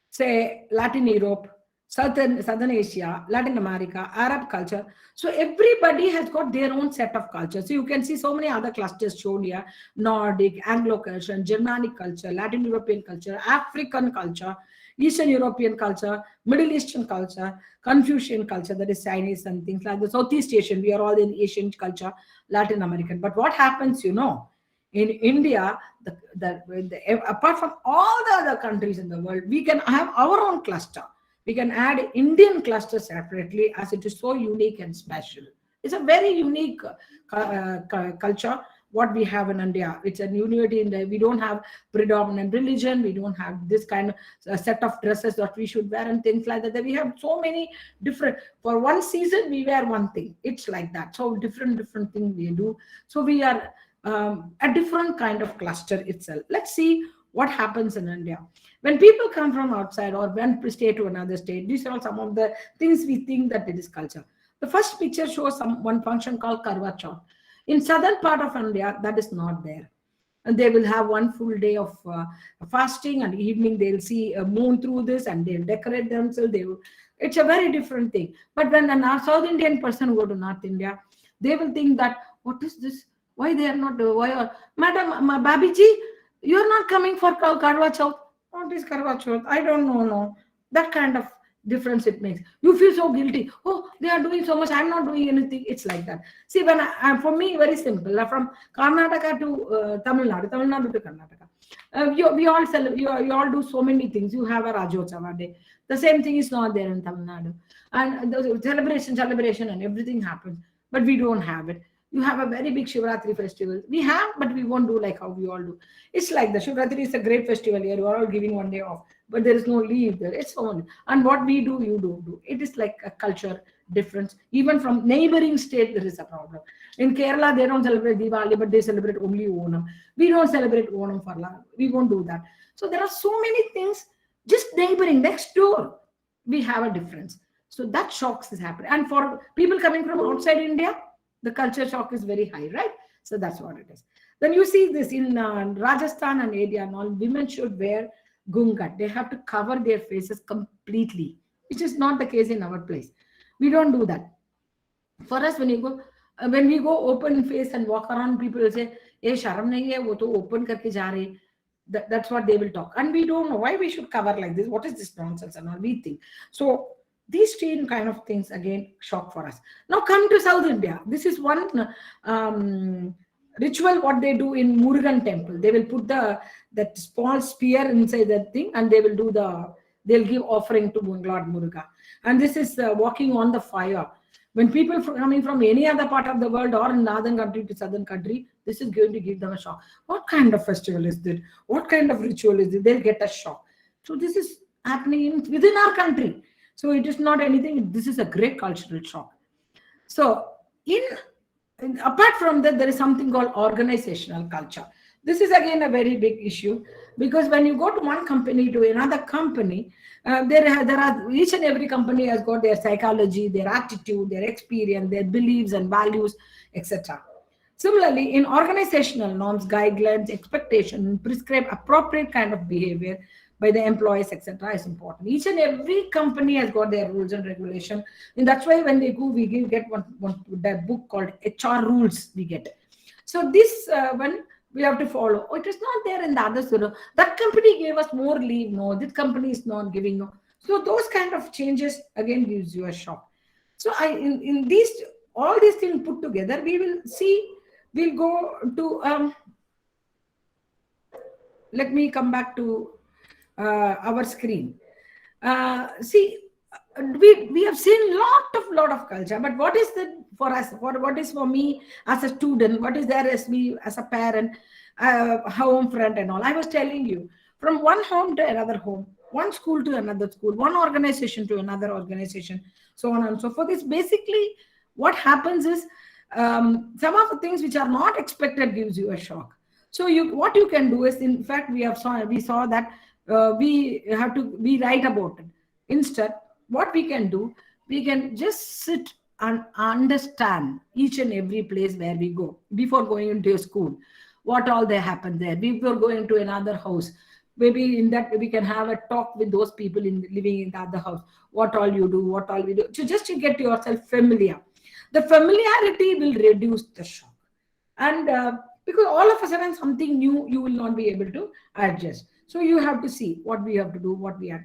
Say Latin Europe, Southern Asia, Latin America, Arab culture. So everybody has got their own set of cultures. So you can see so many other clusters shown here: Nordic, Anglo culture, Germanic culture, Latin European culture, African culture, Eastern European culture, Middle Eastern culture, Confucian culture, that is Chinese and things like the Southeast Asian. We are all in Asian culture, Latin American. But what happens, in India, apart from all the other countries in the world, we can have our own cluster. We can add Indian cluster separately, as it is so unique and special. It's a very unique culture what we have in India. It's a unity in the, we don't have predominant religion. We don't have this kind of set of dresses that we should wear and things like that. We have so many different, for one season we wear one thing. It's like that. So different thing we do. So we are a different kind of cluster itself. Let's see what happens in India. When people come from outside or when we stay to another state, these are some of the things we think that it is culture. The first picture shows one function called Karwa Chauth. In southern part of India, that is not there. And they will have one full day of fasting, and evening they'll see a moon through this and they'll decorate themselves. It's a very different thing. But when a South Indian person go to North India, they will think that, what is this? Why they are not, Madam, Babiji, you are not coming for Karwa Chauth. What is Karwa Chauth? I don't know, no. That kind of difference it makes. You feel so guilty. Oh, they are doing so much. I'm not doing anything. It's like that. See, for me, very simple. From Karnataka to Tamil Nadu, Tamil Nadu to Karnataka. We all you all do so many things. You have a Rajotsava day. The same thing is not there in Tamil Nadu. And the celebration and everything happens. But we don't have it. You have a very big Shivratri festival. We have, but we won't do like how we all do. It's like the Shivratri is a great festival here. You are all giving one day off, but there is no leave there. It's on. And what we do, you don't do. It is like a culture difference. Even from neighboring state, there is a problem. In Kerala, they don't celebrate Diwali, but they celebrate only Onam. We don't celebrate Onam for long. We won't do that. So there are so many things just neighboring next door. We have a difference. So that shocks is happening. And for people coming from outside India, the culture shock is very high, right? So that's what it is. Then you see this in Rajasthan and area and all, women should wear gungat. They have to cover their faces completely, which is not the case in our place. We don't do that. For us, when we go open face and walk around, people will say, "Eh, sharam nahi hai, wo to open karke ja rahe." That's what they will talk. And we don't know why we should cover like this. What is this nonsense and all we think. So these three kind of things again shock for us. Now come to South India. This is one ritual what they do in Murugan temple. They will put that small spear inside that thing, and they'll give offering to Lord Muruga. And this is walking on the fire. When people coming from any other part of the world or in northern country to southern country, this is going to give them a shock. What kind of festival is this? What kind of ritual is it? They'll get a shock. So this is happening within our country. So it is not anything. This is a great cultural shock. So apart from that, there is something called organizational culture. This is again a very big issue, because when you go to one company to another company, there are each and every company has got their psychology, their attitude, their experience, their beliefs and values, etc. Similarly, in organizational norms, guidelines, expectations, prescribe appropriate kind of behavior by the employees, etc., is important. Each and every company has got their rules and regulation, and that's why when they go, we get one that book called HR rules. We get so this one we have to follow. Oh, it is not there in the others. That company gave us more leave. No, this company is not giving. No, so those kind of changes again gives you a shock. So in these all these things put together, we will see. We'll go to let me come back to our screen. See, we have seen lot of culture, but what is the for us, what is for me as a student, what is there as me as a parent, home friend and all. I was telling you, from one home to another home, one school to another school, one organization to another organization, so on and so forth. It's basically what happens is, some of the things which are not expected gives you a shock. So you, what you can do is, in fact, we saw that we have to be right about it. Instead, what we can do, we can just sit and understand each and every place where we go before going into a school, what all they happen there, before going to another house. Maybe in that we can have a talk with those people in living in the other house, what all you do, what all we do, so just to get yourself familiar. The familiarity will reduce the shock. And because all of a sudden something new, you will not be able to adjust. So you have to see what we have to do,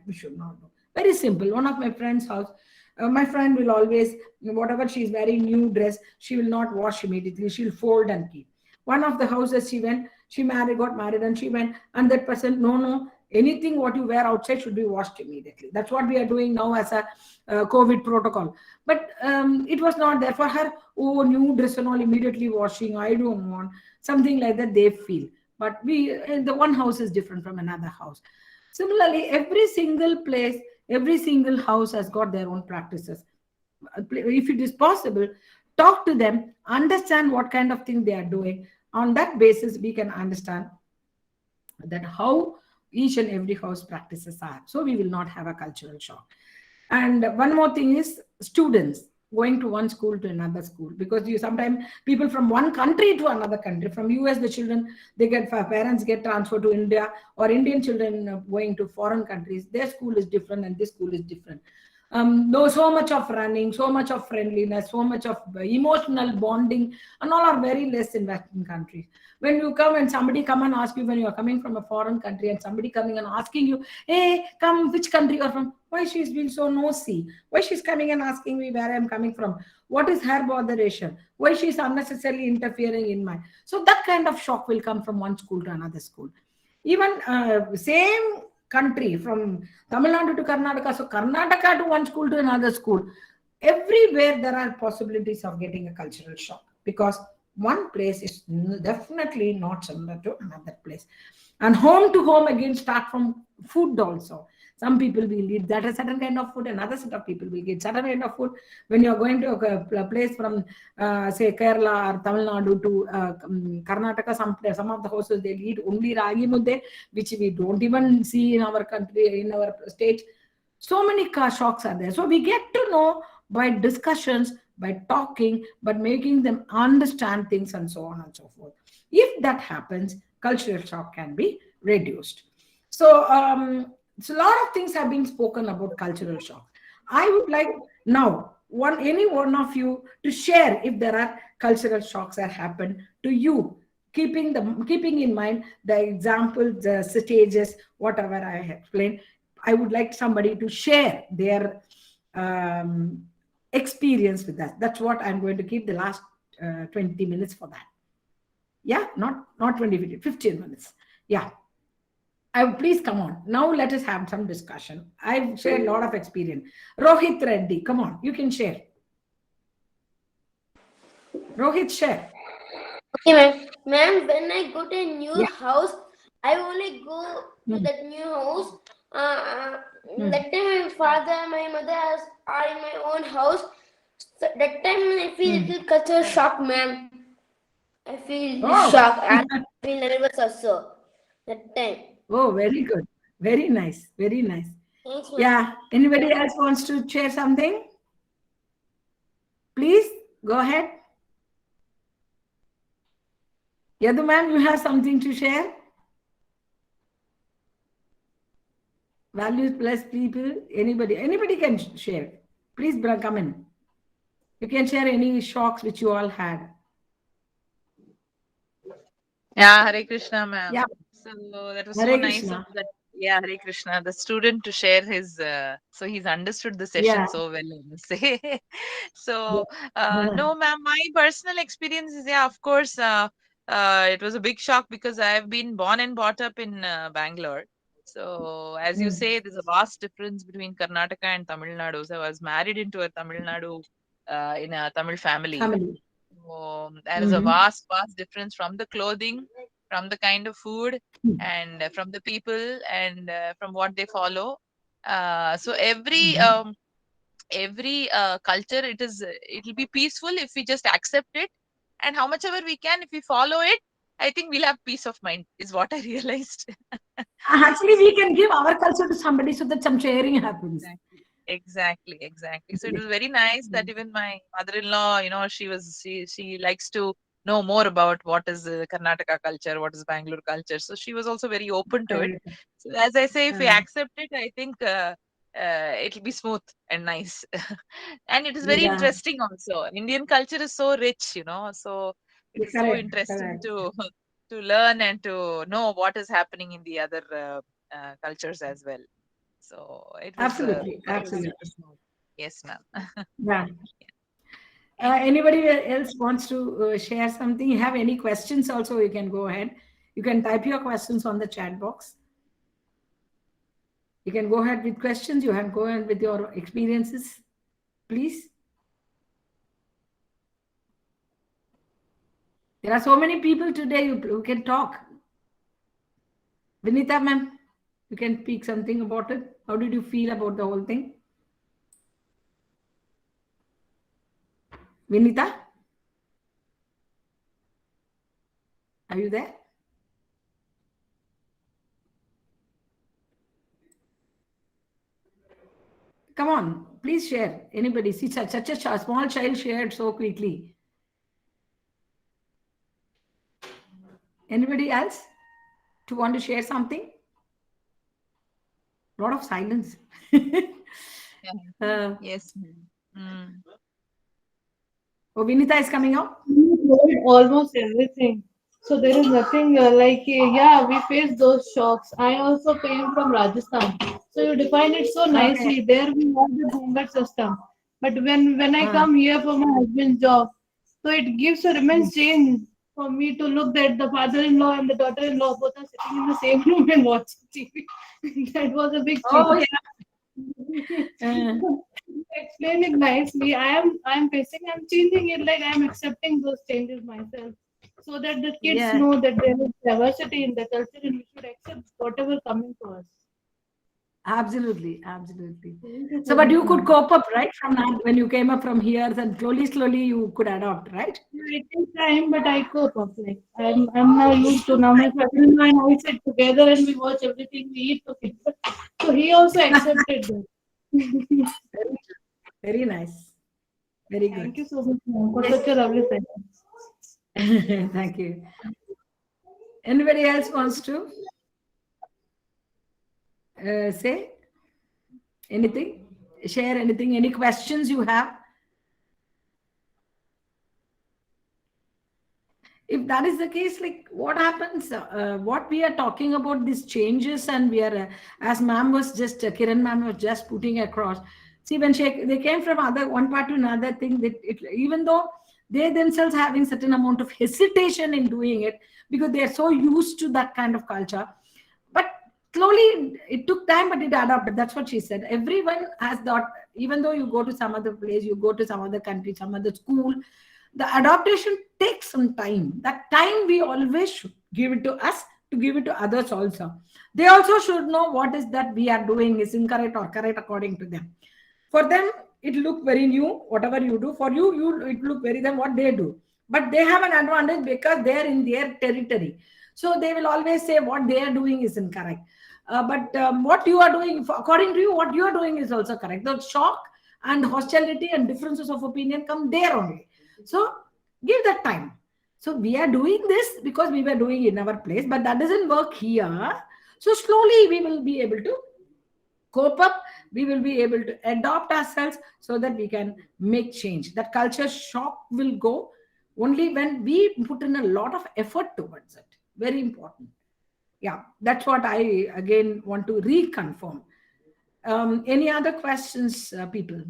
we should not do. Very simple. One of my friend's house, my friend will always, whatever she's wearing, new dress, she will not wash immediately, she'll fold and keep. One of the houses she went, she got married, and she went, and that person, no, no, anything what you wear outside should be washed immediately. That's what we are doing now as a COVID protocol. But it was not there for her. Oh, new dress and all, immediately washing, I don't want something like that, they feel. But the one house is different from another house. Similarly, every single place, every single house has got their own practices. If it is possible, talk to them, understand what kind of thing they are doing. On that basis, we can understand that how each and every house practices are, so we will not have a cultural shock. And one more thing is students going to one school to another school, because you sometimes people from one country to another country, from US the children, they get, parents get transferred to India, or Indian children going to foreign countries, their school is different and this school is different. No, so much of running, so much of friendliness, so much of emotional bonding, and all are very less in Western countries. When you come and somebody come and ask you, when you are coming from a foreign country, and somebody coming and asking you, hey, come, which country you're from? Why she's been so nosy? Why she's coming and asking me where I'm coming from? What is her botheration? Why she's unnecessarily interfering in my? So that kind of shock will come from one school to another school. Even same country, from Tamil Nadu to Karnataka, so Karnataka to one school to another school, everywhere there are possibilities of getting a cultural shock, because one place is definitely not similar to another place. And home to home, again, start from food also. Some people will eat that a certain kind of food, another set of people will get certain kind of food. When you're going to a place from, say, Kerala or Tamil Nadu to Karnataka, some of the houses, they eat only ragi mudde, which we don't even see in our country, in our state. So many shocks are there. So we get to know by discussions, by talking, but making them understand things, and so on and so forth. If that happens, cultural shock can be reduced. So a lot of things have been spoken about cultural shock. I would like now any one of you to share if there are cultural shocks that happen to you, keeping in mind the examples, the stages, whatever I have explained. I would like somebody to share their experience with that. That's what I'm going to keep the last 20 minutes for that. Yeah, not 20 minutes, 15 minutes. Yeah. Please come on. Now let us have some discussion. I've shared a lot of experience. Rohit Reddy, come on, you can share. Rohit, share. Okay, ma'am. Ma'am, when I go to a new Yeah. house, I only go to Hmm. that new house. Hmm. That time my father, my mother are in my own house. So that time I feel Hmm. little culture shock, ma'am. I feel Oh. shocked and I feel nervous also. That time. Oh, very good. Very nice. Very nice. Thanks, ma'am. Yeah. Anybody else wants to share something? Please go ahead. Yadu ma'am, you have something to share? Values plus people. Anybody can share. Please come in. You can share any shocks which you all had. Yeah, Hare Krishna, ma'am. Yeah. So that was so Hare nice of Krishna. that. Yeah, Hare Krishna, the student to share his. So he's understood the Yeah. session so well, I must say. Yeah. So no, ma'am. My personal experience is, yeah, of course. It was a big shock because I've been born and brought up in Bangalore. So, as you say, there's a vast difference between Karnataka and Tamil Nadu. So, I was married into a Tamil Nadu in a Tamil family. Family. There is a vast, vast difference from the clothing, from the kind of food, and from the people, and from what they follow. So every culture, it'll be peaceful if we just accept it, and how much ever we can, if we follow it, I think we'll have peace of mind. Is what I realized. Actually, we can give our culture to somebody so that some sharing happens. Exactly. So it was very nice that even my mother-in-law, she likes to know more about what is Karnataka culture, what is Bangalore culture. So she was also very open to it. Correct. So as I say, if we Uh, accept it, I think it'll be smooth and nice. And it is very yeah, interesting also. Indian culture is so rich, so it is so correct, interesting correct. to to learn and to know what is happening in the other cultures as well. So Absolutely, it was absolutely. super smooth. Yes, ma'am. Yeah. Any Anybody else wants to share something? You have any questions also, you can go ahead. You can type your questions on the chat box. You can go ahead with questions. You can go ahead with your experiences, please. There are so many people today who can talk. Vinita, ma'am, you can speak something about it. How did you feel about the whole thing? Vinita, are you there? Come on, please share. Anybody? See, such a small child shared so quickly. Anybody else to want to share something? A lot of silence. yeah. uh, Yes, ma'am. Mm. oh, Vinita is coming out. You told almost everything. So there is nothing yeah, we face those shocks. I also came from Rajasthan. So you define it so Okay. nicely. There we have the Ghungat system. But when I Uh, come here for my husband's job, so it gives a immense change for me to look that the father-in-law and the daughter-in-law both are sitting in the same room and watching TV. That was a big oh, change. yeah. Explain it nicely. I am facing, I'm changing it like I'm accepting those changes myself. So that the kids Yeah. know that there is diversity in the culture and we should accept whatever coming to us. Absolutely, absolutely. Thank you So, so but much, you could ma'am. cope up, right? From that, when you came up from here, and slowly you could adopt, right? Yeah, it takes time, but I cope up. Like I'm now used to now my father-in-law and I sit together and we watch everything we eat together. So he also accepted that. Very, very nice. Very Thank good. you so much, ma'am, for Yes. such a lovely session. Thank you. Anybody else wants to say anything? Share anything? Any questions you have? If that is the case, like what happens, what we are talking about these changes, and we are as ma'am was just Kiran ma'am was just putting across. See, when they came from other one part to another thing, that even though they themselves having certain amount of hesitation in doing it, because they are so used to that kind of culture, but slowly it took time, but it adopted. That's what she said. Everyone has that. Even though you go to some other place, you go to some other country, some other school, the adaptation takes some time. That time we always should give it to us, to give it to others also. They also should know what is that we are doing is incorrect or correct according to them. For them it look very new. Whatever you do, for you it look very them what they do, but they have an advantage because they are in their territory. So they will always say what they are doing is incorrect. But what you are doing, according to you, what you are doing is also correct. The shock and hostility and differences of opinion come there only. So give that time. So we are doing this because we were doing in our place, but that doesn't work here. So slowly we will be able to cope up. We will be able to adopt ourselves so that we can make change. That culture shock will go only when we put in a lot of effort towards it. Very important. Yeah, that's what I again want to reconfirm. Any other questions, people?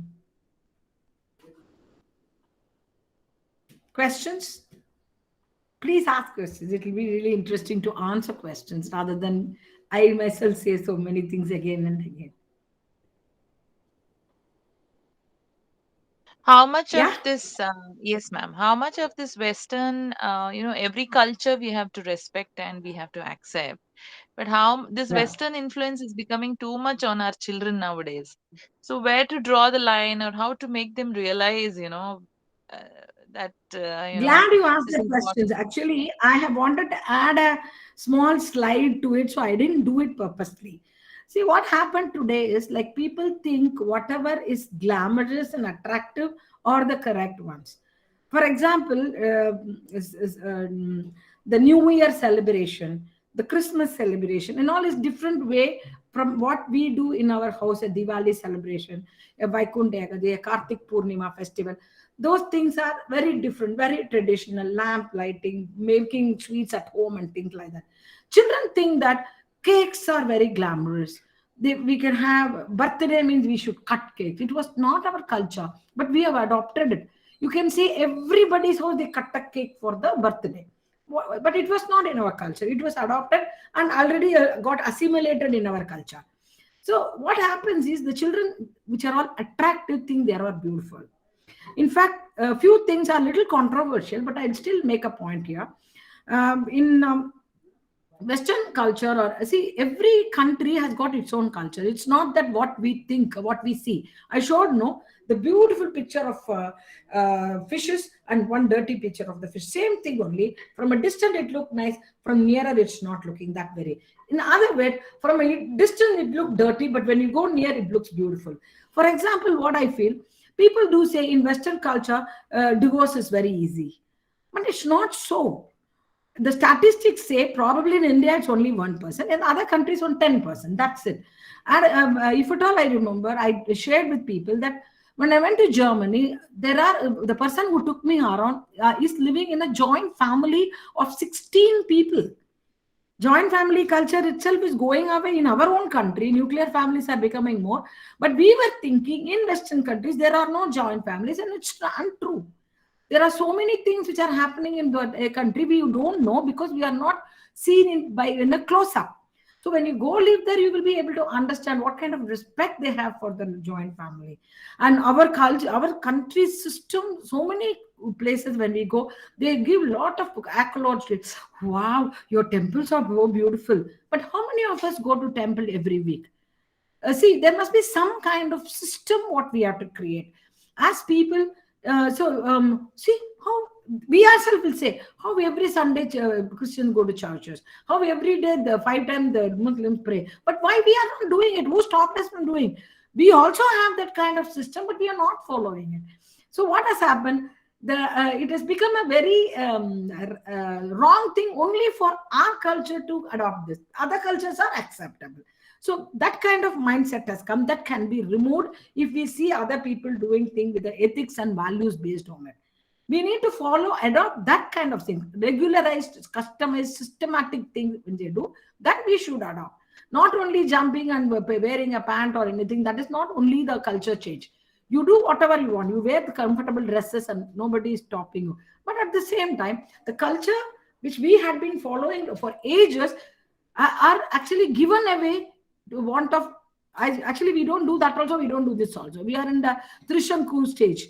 Questions? Please ask questions. It will be really interesting to answer questions rather than I myself say so many things again and again. How much Yeah, of this, yes, ma'am, how much of this Western, every culture we have to respect and we have to accept. But how this yeah. Western influence is becoming too much on our children nowadays. So where to draw the line or how to make them realize, uh, that, Glad you asked this that is what. questions. Actually, I have wanted to add a small slide to it, so I didn't do it purposely. See, what happened today is like people think whatever is glamorous and attractive are the correct ones. For example, the New Year celebration, the Christmas celebration, and all is different way from what we do in our house, a Diwali celebration, a Vaikunth Ekadasi, a Kartik Purnima festival. Those things are very different, very traditional, lamp lighting, making sweets at home and things like that. Children think that cakes are very glamorous. We can have birthday means we should cut cakes. It was not our culture, but we have adopted it. You can see everybody's house they cut a cake for the birthday. But it was not in our culture. It was adopted and already got assimilated in our culture. So what happens is the children, which are all attractive, think they are beautiful. In fact, a few things are a little controversial, but I'll still make a point here. In Western culture, or see, every country has got its own culture. It's not that what we think, what we see. I showed no the beautiful picture of fishes and one dirty picture of the fish. Same thing only. From a distance, it looked nice. From nearer, it's not looking that very. In other words, from a distance, it looked dirty, but when you go near, it looks beautiful. For example, what I feel, people do say in Western culture, divorce is very easy, but it's not so. The statistics say probably in India it's only 1%, in other countries on 10%. That's it. And if at all I remember, I shared with people that when I went to Germany, there are the person who took me around is living in a joint family of 16 people. Joint family culture itself is going away in our own country. Nuclear families are becoming more, but we were thinking in Western countries there are no joint families, and it's untrue. There are so many things which are happening in the country we don't know because we are not seen in a close up. So when you go live there, you will be able to understand what kind of respect they have for the joint family. And our culture, our country's system, so many places when we go, they give lot of accolades to it. Wow, your temples are so beautiful. But how many of us go to temple every week? See, there must be some kind of system what we have to create as people. See how we ourselves will say how every Sunday Christians go to churches, how every day the 5 times the Muslims pray, but why we are not doing it? Who stopped us from doing? We also have that kind of system, but we are not following it. So what has happened, it has become a very wrong thing only for our culture to adopt this. Other cultures are acceptable. So that kind of mindset has come that can be removed if we see other people doing things with the ethics and values based on it. We need to follow, adopt that kind of thing, regularized, customized, systematic things when they do, that we should adopt. Not only jumping and wearing a pant or anything, that is not only the culture change. You do whatever you want, you wear the comfortable dresses and nobody is stopping you. But at the same time, the culture which we had been following for ages are actually given away to want of. Actually, we don't do that also, we don't do this also. We are in the Trishanku stage.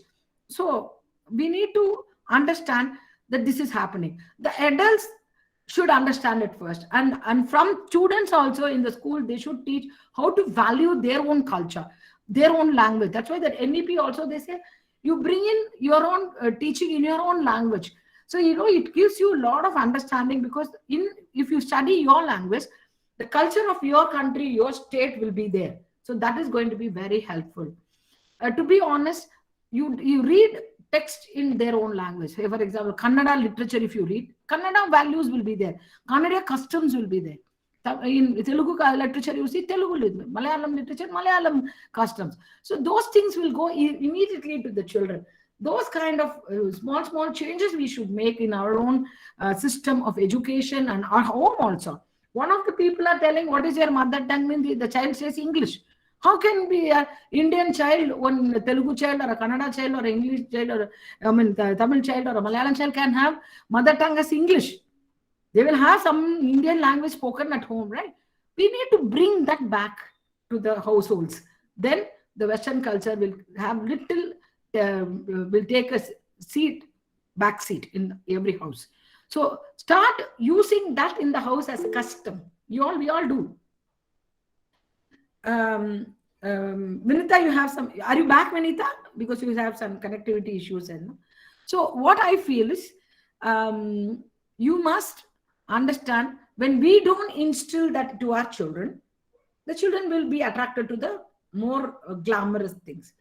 So we need to understand that this is happening. The adults should understand it first, and from students also in the school they should teach how to value their own culture, their own language. That's why that NEP also they say you bring in your own teaching in your own language. So it gives you a lot of understanding, because if you study your language, the culture of your country, your state will be there. So that is going to be very helpful. To be honest, you read text in their own language. Say, for example, Kannada literature, if you read, Kannada values will be there. Kannada customs will be there. In Telugu literature, you see Telugu literature. Malayalam literature, Malayalam customs. So those things will go immediately to the children. Those kind of small changes we should make in our own system of education and our home also. One of the people are telling, what is your mother tongue? Means the child says English. How can be an Indian child, one Telugu child or a Kannada child or an English child or the Tamil child or a Malayalam child can have mother tongue as English? They will have some Indian language spoken at home, right? We need to bring that back to the households. Then the Western culture will have little, will take a seat, back seat in every house. So start using that in the house as a custom. We all do. Vinita, you have some. Are you back, Vinita? Because you have some connectivity issues. And so, what I feel is, you must understand, when we don't instill that to our children, the children will be attracted to the more glamorous things.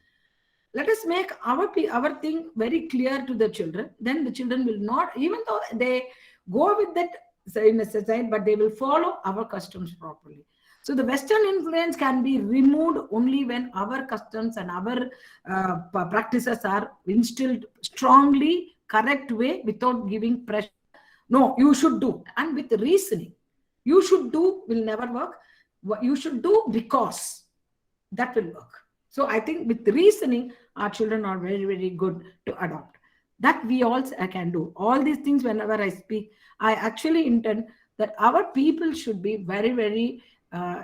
Let us make our thing very clear to the children. Then the children will not, even though they go with that in a society, but they will follow our customs properly. So the Western influence can be removed only when our customs and our practices are instilled strongly, correct way, without giving pressure. No, you should do, and with reasoning. You should do will never work. What you should do, because that will work. So I think with reasoning, our children are very, very good to adopt. That we also can do. All these things, whenever I speak, I actually intend that our people should be very, very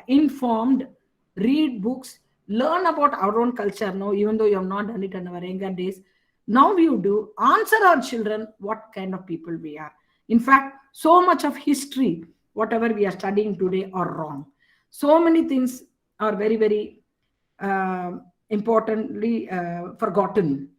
informed, read books, learn about our own culture. Now, even though you have not done it in our younger days, now you do. Answer our children what kind of people we are. In fact, so much of history, whatever we are studying today, are wrong. So many things are very, very uh, importantly forgotten.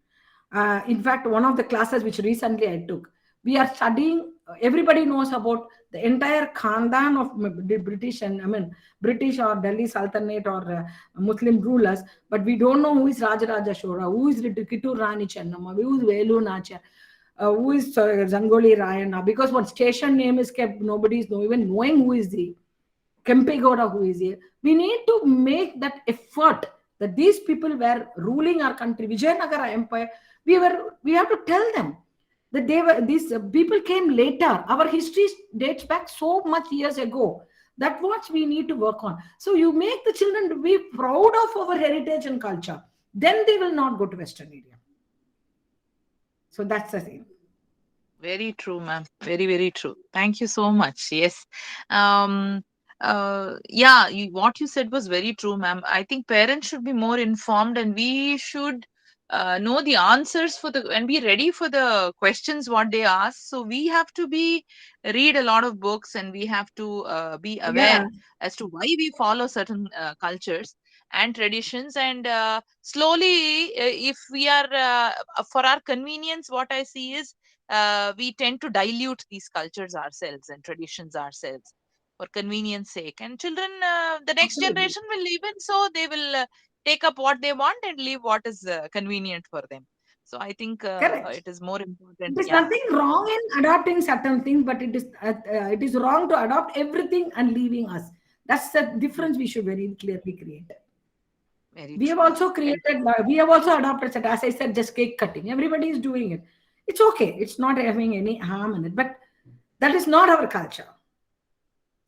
In fact, one of the classes which recently I took, we are studying. Everybody knows about the entire Khandan of the British, and I mean British or Delhi Sultanate or Muslim rulers, but we don't know who is Rajaraja Chora, who is Kittur Rani Chennamma, who is Velu Nachar, who is Zangoli Rayana. Because one station name is kept, nobody is even knowing who is the Kempegowda, who is here. We need to make that effort that these people were ruling our country, Vijayanagara Empire. We have to tell them that they were, these people came later. Our history dates back so much years ago. That's what we need to work on. So you make the children to be proud of our heritage and culture. Then they will not go to Western area. So that's the thing. Very true, ma'am. Very, very true. Thank you so much. Yes. Um, yeah, what you said was very true, ma'am. I think parents should be more informed, and we should know the answers for the and be ready for the questions what they ask. So we have to be read a lot of books, and we have to be aware Yeah, as to why we follow certain cultures and traditions. And slowly, if we are for our convenience, what I see is we tend to dilute these cultures ourselves and traditions ourselves for convenience sake. And children, the next absolutely. generation will even so they will take up what they want and leave what is convenient for them. So I think Correct. it is more important. There's Yeah, nothing wrong in adopting certain things, but it is wrong to adopt everything and leaving us. That's the difference we should very clearly create. very We have true, ma'am. also Very created, we have also adopted, as I said, just cake cutting. Everybody is doing it. It's okay. It's not having any harm in it, but that is not our culture.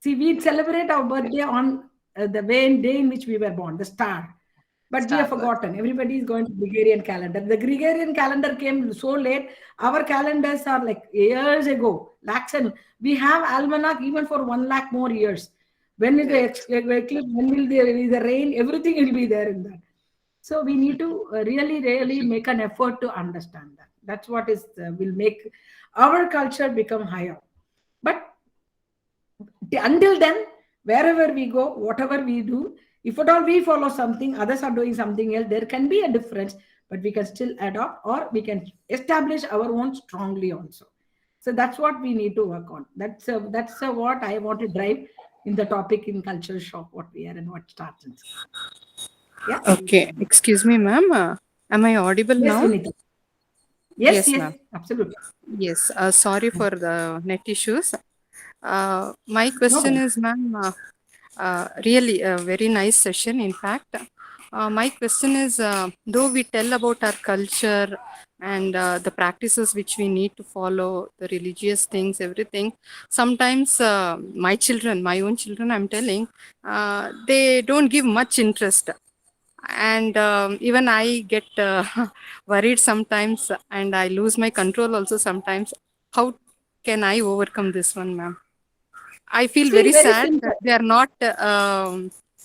See, we celebrate our birthday on the day in which we were born, the star. But we have star birth. forgotten. Everybody is going to Gregorian calendar. The Gregorian calendar came so late. Our calendars are like years ago, lakhs, and we have almanac even for 1 lakh more years. When is the Correct. eclipse? When will there be the rain? Everything will be there in that. So we need to really, really make an effort to understand that. That's what is will make our culture become higher. But until then, wherever we go, whatever we do, if at all we follow something, others are doing something else, there can be a difference, but we can still adopt, or we can establish our own strongly also. So that's what we need to work on. That's what I want to drive in the topic in culture shock, what we are and what starts. Yeah. Okay, excuse me, ma'am. Am I audible Yes, now? Vinita. Yes, Yes, yes, ma'am. absolutely. Yes, sorry for the net issues. My No question problem. is, ma'am, really a very nice session, in fact. My question is, though we tell about our culture and the practices which we need to follow, the religious things, everything, sometimes my children, my own children, I'm telling, they don't give much interest. And even I get worried sometimes, and I lose my control also sometimes. How can I overcome this one, ma'am? I feel See, very very sad simple. that they are not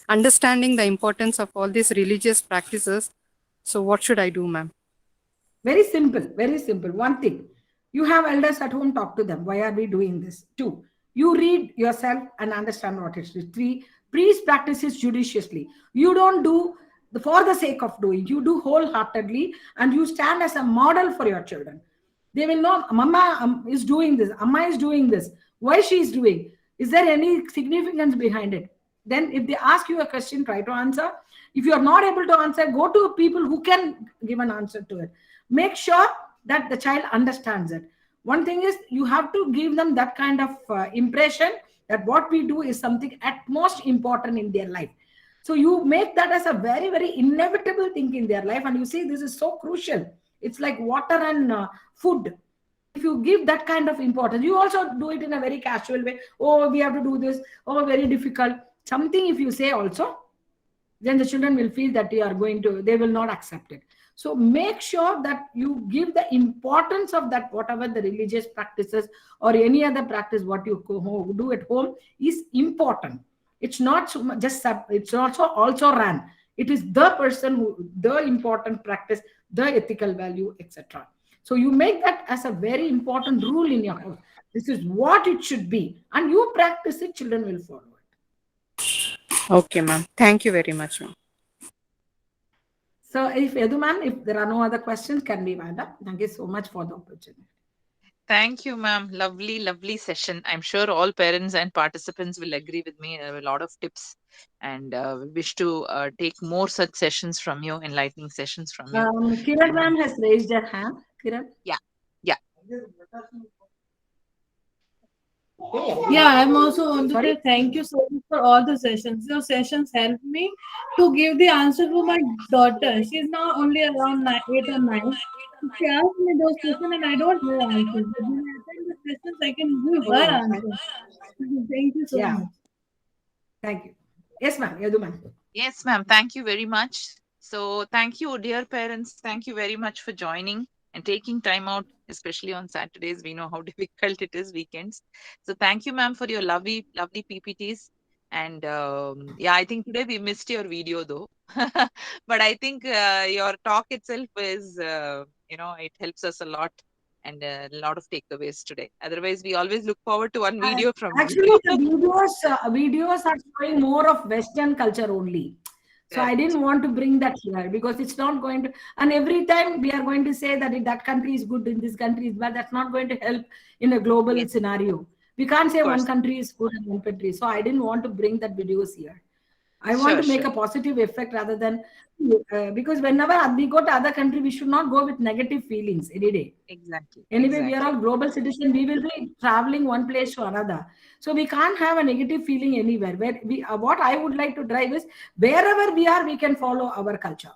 understanding the importance of all these religious practices. So, what should I do, ma'am? Very simple, very simple. One thing, you have elders at home, talk to them. Why are we doing this? Two, you read yourself and understand what it is. Three, please practice it judiciously. You don't do for the sake of doing, you do wholeheartedly, and you stand as a model for your children. They will know, Mama is doing this, Amma is doing this. Why she is doing? Is there any significance behind it? Then, if they ask you a question, try to answer. If you are not able to answer, go to people who can give an answer to it. Make sure that the child understands it. One thing is, you have to give them that kind of impression that what we do is something at most important in their life. So you make that as a very, very inevitable thing in their life, and you see this is so crucial. It's like water and food. If you give that kind of importance, you also do it in a very casual way. Oh, we have to do this. Oh, very difficult. Something if you say also, then the children will feel that they will not accept it. So make sure that you give the importance of that, whatever the religious practices or any other practice what you do at home is important. It's not it's also ran. It is the person who the important practice, the ethical value, etc. So you make that as a very important rule in your house. This is what it should be, and you practice it, children will follow it. Okay, ma'am. Thank you very much, ma'am. So, if Eduman, if there are no other questions, can we wind up? Thank you so much for the opportunity. Thank you, ma'am. Lovely, lovely session. I'm sure all parents and participants will agree with me. There were a lot of tips, and we wish to take more such sessions from you, enlightening sessions from you. Kiran And ma'am has raised her hand. Kiran. yeah, yeah. Yeah, I'm also want to Sorry. say thank you so much for all the sessions. Your sessions helped me to give the answer to my daughter. She's now only around 8 or 9. She asked me those questions and I don't know answers. But when I attend the sessions, I can give her Oh, answers. Thank you so yeah. much. Thank you. Yes, ma'am. Eduman. Yes, ma'am. Thank you very much. So, thank you, dear parents. Thank you very much for joining and taking time out, especially on Saturdays. We know how difficult it is, weekends. So, thank you, ma'am, for your lovely, lovely PPTs. And yeah, I think today we missed your video though. But I think your talk itself is, it helps us a lot and a lot of takeaways today. Otherwise, we always look forward to one And video from you. actually, the videos are showing more of Western culture only. So I Correct. didn't want to bring that here because it's not going to. And every time we are going to say that if that country is good, in this country is bad, that's not going to help in a global Yes, scenario. We can't of say one course. country is good and one country. So I didn't want to bring that videos here. I want Sure, to make sure. a positive effect rather than because whenever we go to other country, we should not go with negative feelings any day. Exactly. Anyway, we are Exactly. all global citizens. We will be traveling one place to another, so we can't have a negative feeling anywhere. Where we, what I would like to drive is wherever we are, we can follow our culture.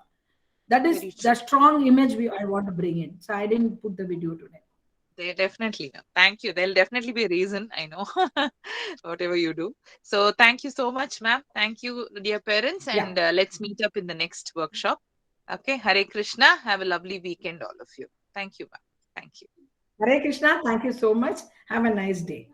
That is Very the true. strong image I want to bring in. So I didn't put the video today. They definitely know. Thank you. There'll definitely be a reason. I know whatever you do. So thank you so much, ma'am. Thank you, dear parents, Yeah. and let's meet up in the next workshop. Okay. Hare Krishna. Have a lovely weekend, all of you. Thank you, ma'am. Thank you. Hare Krishna. Thank you so much. Have a nice day.